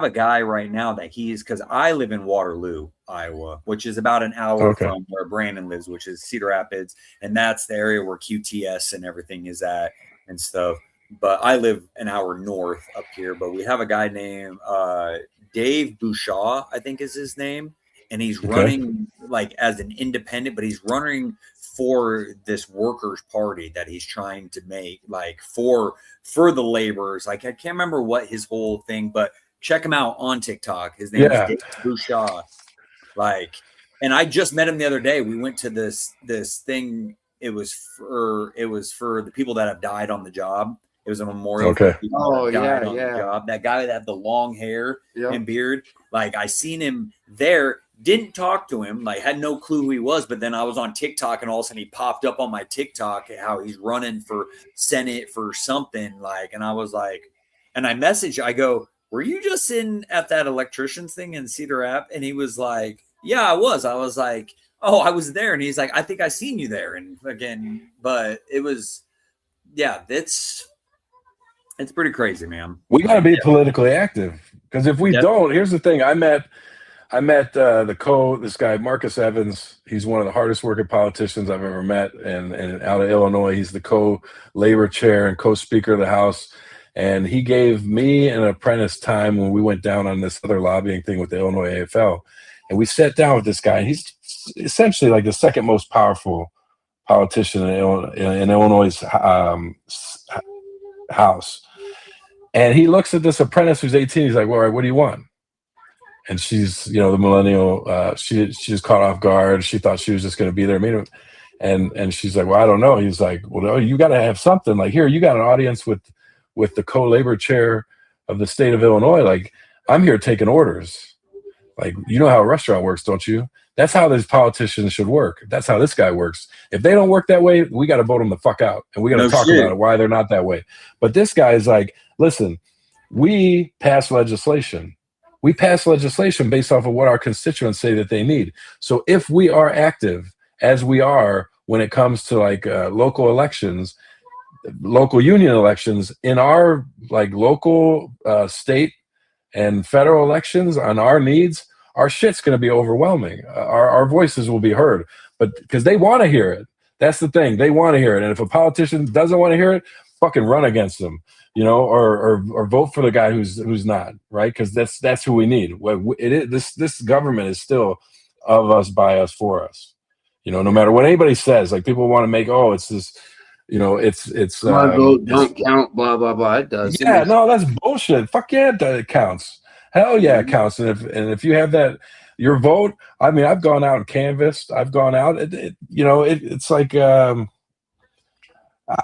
a guy right now that because I live in Waterloo, Iowa, which is about an hour from where Brandon lives, which is Cedar Rapids. And that's the area where QTS and everything is at and stuff. But I live an hour north up here. But we have a guy named Dave Bouchard, I think is his name. And he's running like as an independent, but he's running for this workers' party that he's trying to make, like for the laborers. Like, I can't remember what his whole thing, but check him out on TikTok. His name is Dave Bouchard. Like, and I just met him the other day. We went to this thing. It was for the people that have died on the job. It was a memorial. For people that died on the job. That guy that had the long hair and beard. Like, I seen him there. Didn't talk to him, like had no clue who he was, but then I was on TikTok and all of a sudden he popped up on my TikTok how he's running for Senate for something, like, and I was like, and I messaged, I go, were you just at that electrician's thing in Cedar Rap? And he was like, yeah, I was. I was like, oh, I was there. And he's like, I think I seen you there. And again, but it was, it's pretty crazy, man. We got to be politically active, because if we don't, here's the thing. I met this guy, Marcus Evans. He's one of the hardest working politicians I've ever met. And out of Illinois, he's the co-labor chair and co-speaker of the House. And he gave me an apprentice time when we went down on this other lobbying thing with the Illinois AFL. And we sat down with this guy, and he's essentially like the second most powerful politician in Illinois' House. And he looks at this apprentice who's 18. He's like, well, all right, what do you want? And she's, you know, the millennial. She's caught off guard. She thought she was just going to be there, meet him, and she's like, well, I don't know. He's like, well, no, you got to have something. Like, here, you got an audience with the co-labor chair of the state of Illinois. Like, I'm here taking orders. Like, you know how a restaurant works, don't you? That's how these politicians should work. That's how this guy works. If they don't work that way, we got to vote them the fuck out, and we got to talk about it, why they're not that way. But this guy is like, listen, we pass legislation. We pass legislation based off of what our constituents say that they need. So if we are active, as we are when it comes to like local elections, local union elections, in our like local, state, and federal elections on our needs, our shit's going to be overwhelming. Our voices will be heard, but because they want to hear it. That's the thing. They want to hear it. And if a politician doesn't want to hear it, fucking run against them. You know, or vote for the guy who's not, right? Because that's who we need. This government is still of us, by us, for us. You know, no matter what anybody says, like people want to make, oh, it's this, you know, it's my vote don't count, blah blah blah. It does. Yeah, no, that's bullshit. Fuck yeah, it counts. Hell yeah, it counts. And if you have that, your vote. I mean, I've gone out and canvassed. I've gone out. It's like.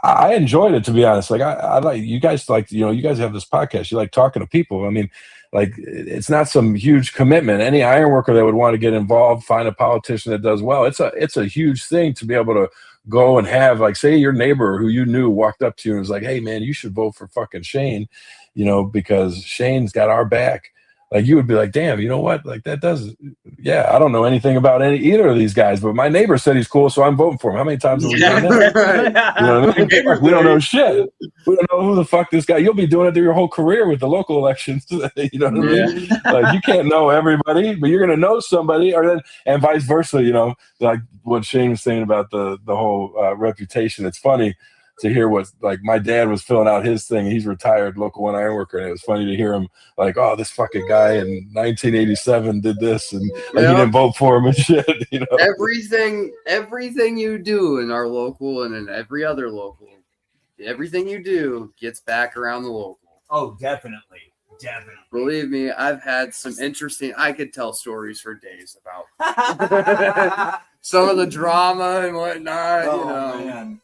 I enjoyed it, to be honest. Like I like you guys, like, you know, you guys have this podcast. You like talking to people. I mean, like, it's not some huge commitment. Any iron worker that would want to get involved, find a politician that does well. It's a huge thing to be able to go and have, like, say your neighbor who you knew walked up to you and was like, hey man, you should vote for fucking Shane, you know, because Shane's got our back. Like, you would be like, damn, you know what? Like, that does, yeah, I don't know anything about either of these guys, but my neighbor said he's cool, so I'm voting for him. How many times have we done that? You know what I mean? We don't know shit. We don't know who the fuck this guy. You'll be doing it through your whole career with the local elections. You know what I mean? Like, you can't know everybody, but you're gonna know somebody, and vice versa. You know, like what Shane was saying about the whole reputation. It's funny to hear what, like, my dad was filling out his thing. He's retired local one iron worker, and it was funny to hear him like, oh, this fucking guy in 1987 did this, and like, he didn't vote for him and shit. You know, everything you do in our local and in every other local, everything you do gets back around the local. Oh, definitely. Believe me, I've had some interesting. I could tell stories for days about some of the drama and whatnot. Oh, you know. Man.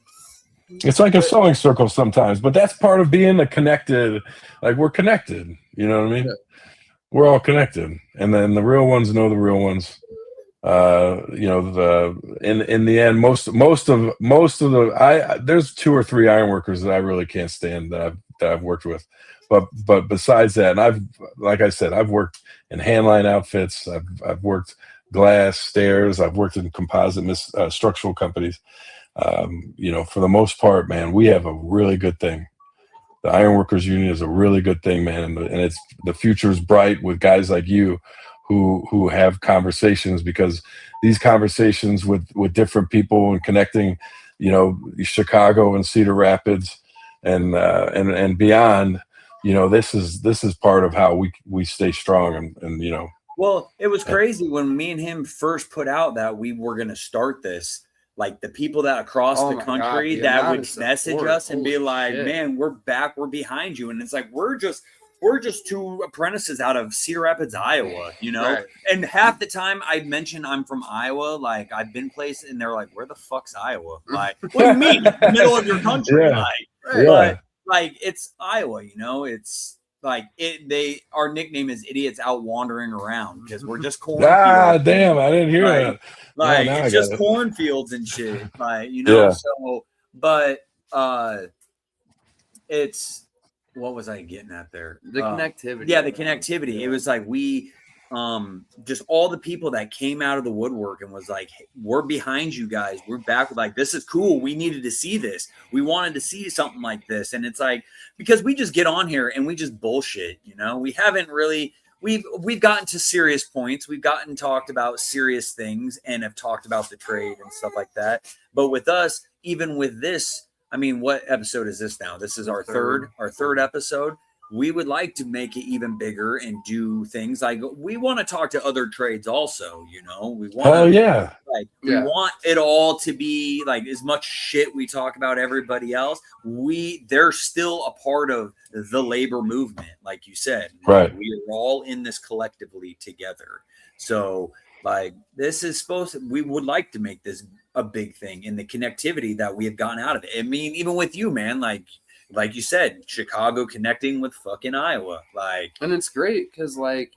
It's like a sewing circle sometimes, but that's part of being a connected. Like, we're connected. You know what I mean? Yeah. We're all connected, and then the real ones know the real ones. You know, in the end, most of the there's 2 or 3 ironworkers that I really can't stand that I've worked with, but besides that, and like I said, I've worked in handline outfits. I've worked glass, stairs. I've worked in composite structural companies. You know, for the most part, man, we have a really good thing. The Ironworkers Union is a really good thing, man, and it's the future is bright with guys like you who have conversations, because these conversations with different people and connecting, you know, Chicago and Cedar Rapids and beyond, you know, this is part of how we stay strong and you know. Well, it was crazy when me and him first put out that we were going to start this. Like, the people that across the country that would message us and be like, man, we're back, we're behind you. And it's like, we're just 2 apprentices out of Cedar Rapids, Iowa, you know? Right. And half the time I mention I'm from Iowa, like, I've been places, and they're like, where the fuck's Iowa? Like, what do you mean? Middle of your country. Yeah. Like, right. But like, it's Iowa, you know, it's like our nickname is idiots out wandering around, because we're just cornfields. Ah, damn, I didn't hear that. Like, it's just cornfields and shit. Like, you know, so, but it's, what was I getting at there? The connectivity. Yeah, the connectivity. Yeah. It was like, we just all the people that came out of the woodwork and was like, hey, we're behind you guys. We're back. Like, this is cool. We needed to see this. We wanted to see something like this. And it's like, because we just get on here and we just bullshit, you know, we haven't really, we've gotten to serious points. We've talked about serious things and have talked about the trade and stuff like that. But with us, even with this, I mean, what episode is this now? This is our third episode. we would like to make it even bigger and do things like we want to talk to other trades also, you know. We want Hell yeah. Like we want it all to be like as much shit we talk about everybody else. They're still a part of the labor movement, like you said. Right. We are all in this collectively together. So like this is we would like to make this a big thing in the connectivity that we have gotten out of it. I mean, even with you, man, like you said, Chicago connecting with fucking Iowa, and it's great because like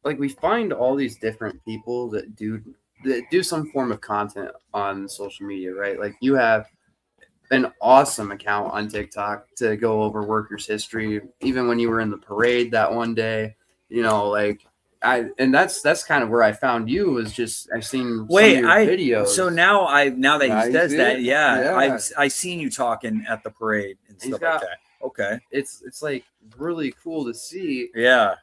we find all these different people that do some form of content on social media, right? Like you have an awesome account on TikTok to go over workers' history, even when you were in the parade that one day, you know, like that's kind of where I found you was just I've seen videos. So now that he says that, I seen you talking at the parade and stuff like that. Okay. It's like really cool to see. Yeah.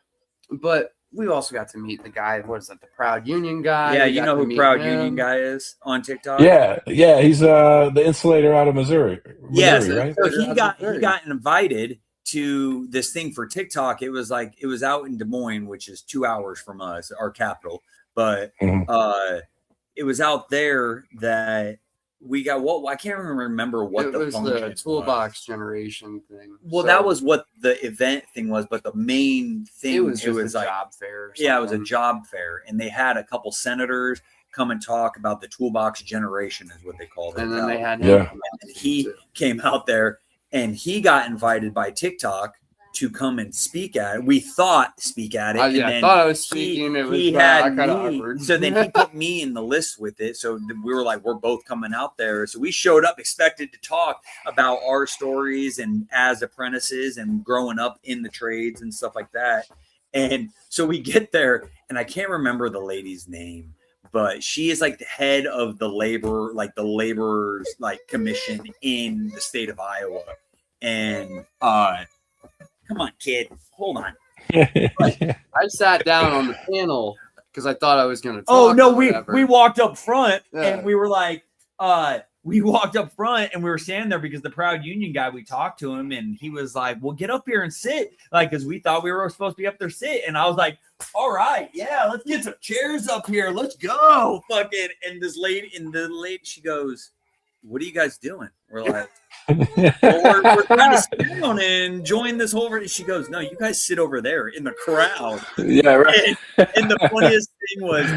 But we also got to meet the guy, what is that, the Proud Union guy? Yeah, you know who Proud Union guy is on TikTok? Yeah, he's the insulator out of Missouri. Yes, right? So he got invited to this thing for TikTok. It was out in Des Moines, which is 2 hours from us, our capital. But it was out there that we got I can't remember what it was the toolbox generation thing. Well, that was what the event thing was, but the main thing it was a like job fair. Yeah, it was a job fair, and they had a couple senators come and talk about the toolbox generation, is what they called it. And then they had him and he came out there, and he got invited by TikTok to come and speak at it. We thought speak at it. I thought I was speaking. It was kind of awkward. So then he put me in the list with it. So we were like, we're both coming out there. So we showed up expected to talk about our stories and as apprentices and growing up in the trades and stuff like that. And so we get there, and I can't remember the lady's name, but she is like the head of the laborers commission in the state of Iowa. And come on, kid. Hold on. I sat down on the panel because I thought I was going to talk. Oh, no, we walked up front and we were like, we walked up front and we were standing there because the Proud Union guy, we talked to him and he was like, well, get up here and sit. Like, because we thought we were supposed to be up there sit. And I was like, all right, yeah, let's get some chairs up here. Let's go. Fucking. And the lady, she goes, what are you guys doing? We're like, well, we're trying to sit down and join this whole. She goes, no, you guys sit over there in the crowd. Yeah, right. And the funniest thing was,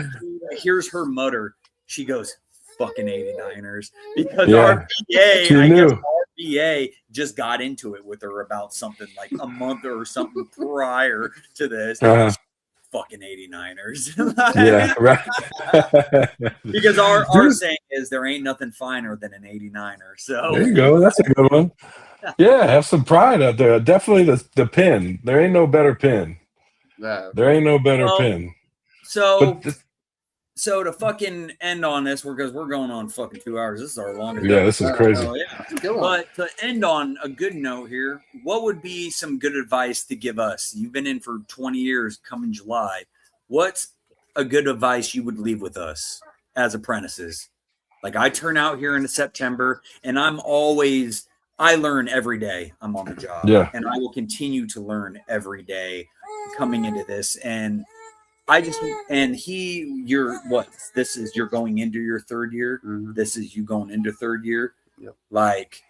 here's her mutter. She goes, fucking 89ers. Because our BA just got into it with her about something like a month or something prior to this. Fucking 89ers. Yeah, right. Because our saying is there ain't nothing finer than an 89er. So there you go. That's a good one. Yeah, have some pride out there. Definitely the pin. There ain't no better pin. There ain't no better pin. So to fucking end on this, because we're going on fucking 2 hours. This is our longest. Yeah, this is crazy. But to end on a good note here, what would be some good advice to give us? You've been in for 20 years coming July. What's a good advice you would leave with us as apprentices? Like I turn out here in September and I learn every day I'm on the job. Yeah. And I will continue to learn every day coming into this. And you're going into your third year. Mm-hmm. This is you going into third year. Yep. Like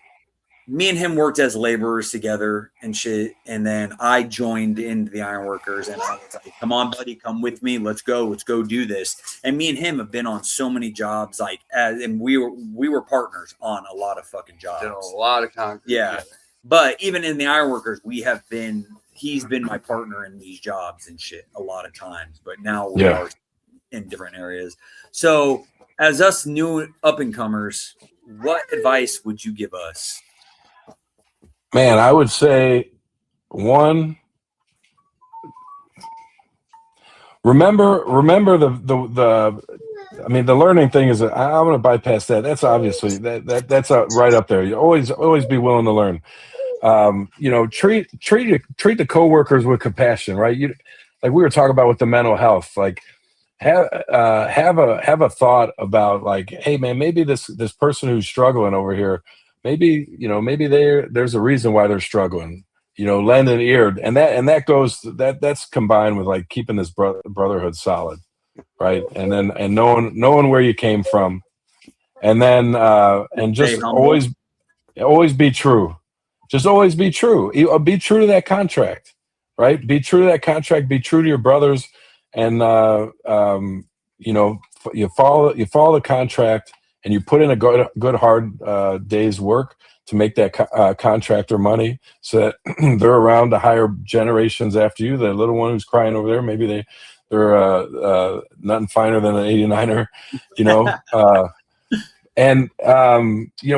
me and him worked as laborers together and shit. And then I joined into the Ironworkers and I was like, come on, buddy, come with me. Let's go do this. And me and him have been on so many jobs, and we were partners on a lot of fucking jobs. Did a lot of concrete. Yeah. But even in the Ironworkers, he's been my partner in these jobs and shit a lot of times, but now we are in different areas. So as us new up and comers, what advice would you give us? Man, I would say one, remember the the learning thing is, I'm going to bypass that. That's obviously that's right up there. You always be willing to learn. Treat the coworkers with compassion, right? Like we were talking about with the mental health, like have a thought about like, hey man, maybe this person who's struggling over here, maybe there's a reason why they're struggling. lend an ear, and that's combined with like keeping this brotherhood solid, right? And then knowing where you came from, and then and just always be true. Just always be true. Be true to that contract, right? Be true to that contract. Be true to your brothers, and you follow the contract, and you put in a good hard day's work to make that contractor money, so that they're around to hire generations after you. The little one who's crying over there, maybe they're nothing finer than an 89er, and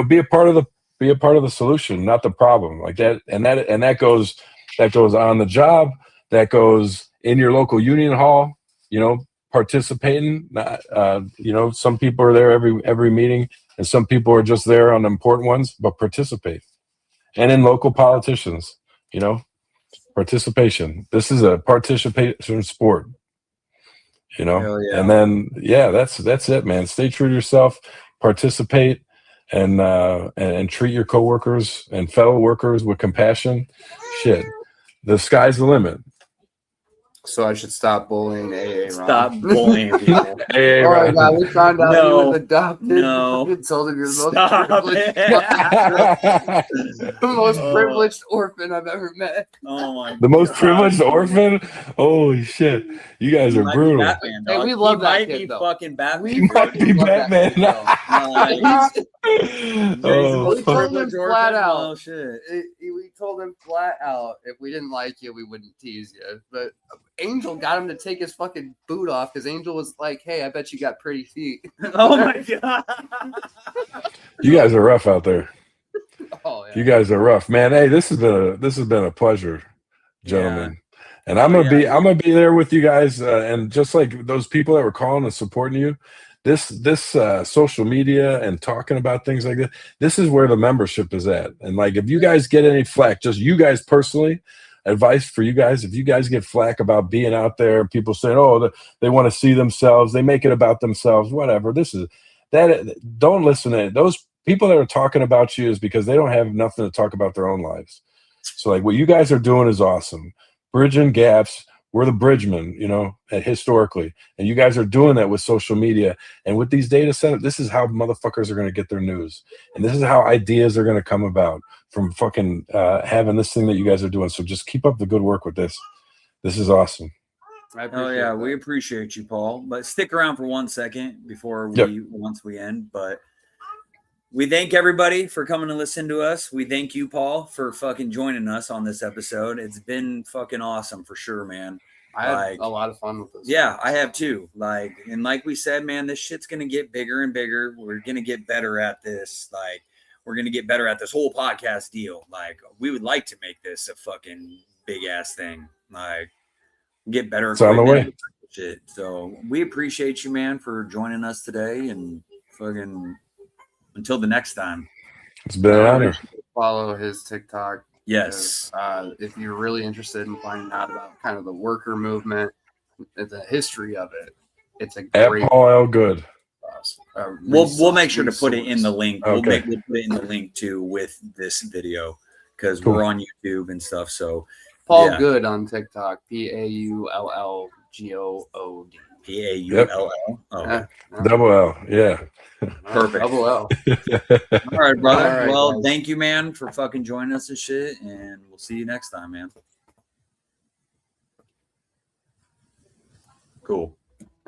be a part of the solution, not the problem. Like that, and that goes on the job, that goes in your local union hall, participating. Some people are there every meeting, and some people are just there on the important ones, but participate. And in local politicians, participation. This is a participation sport, Yeah. And then that's it, man. Stay true to yourself, participate, and treat your coworkers and fellow workers with compassion. Shit, the sky's the limit. So I should stop bullying AA. Stop bullying people. Hey, oh my God, we found out he was adopted. No. We told him you're the Stop most privileged orphan I've ever met. Oh my The most privileged orphan? Holy shit. You guys are brutal. Batman, hey, we love that might kid, be though. fucking Batman. We might be Batman. We told him flat out. Oh shit. We told him flat out, if we didn't like you, we wouldn't tease you. But Angel got him to take his fucking boot off because Angel was like, "Hey, I bet you got pretty feet." Oh my God. You guys are rough out there. Oh yeah. You guys are rough, man. Hey, this has been a pleasure, gentlemen. Yeah. And I'm gonna be there with you guys, and just like those people that were calling and supporting you, this social media and talking about things like this is where the membership is at. And like, if you guys get any flack, just you guys personally, advice for you guys, if you guys get flack about being out there, people saying, oh, they want to see themselves, they make it about themselves, whatever. Don't listen to it. Those people that are talking about you is because they don't have nothing to talk about their own lives. So like, what you guys are doing is awesome. Bridging gaps. We're the bridgemen, historically. And you guys are doing that with social media. And with these data centers, this is how motherfuckers are going to get their news. And this is how ideas are going to come about from fucking having this thing that you guys are doing. So just keep up the good work with this. This is awesome. We appreciate you, Paul. But stick around for 1 second before once we end. But we thank everybody for coming to listen to us. We thank you, Paul, for fucking joining us on this episode. It's been fucking awesome for sure, man. I had a lot of fun with this. Yeah, I have too. Like we said, man, this shit's gonna get bigger and bigger. We're gonna get better at this. Like, we're gonna get better at this whole podcast deal. Like, we would like to make this a fucking big ass thing. Like, get better. It's on the way. Shit. So we appreciate you, man, for joining us today, and fucking until the next time. It's been an honor. Follow his TikTok. Yes. If you're really interested in finding out about kind of the worker movement, the history of it, it's a great. Paul L. Good. We'll make sure to put it in the link. Okay. We'll put it in the link too with this video, because we're on YouTube and stuff. So Paul Good on TikTok. PAULLGOOD. PAULL. Oh, double L. Yeah. Perfect. Double L. All right, brother. All right, well, guys. Thank you, man, for fucking joining us and shit. And we'll see you next time, man. Cool.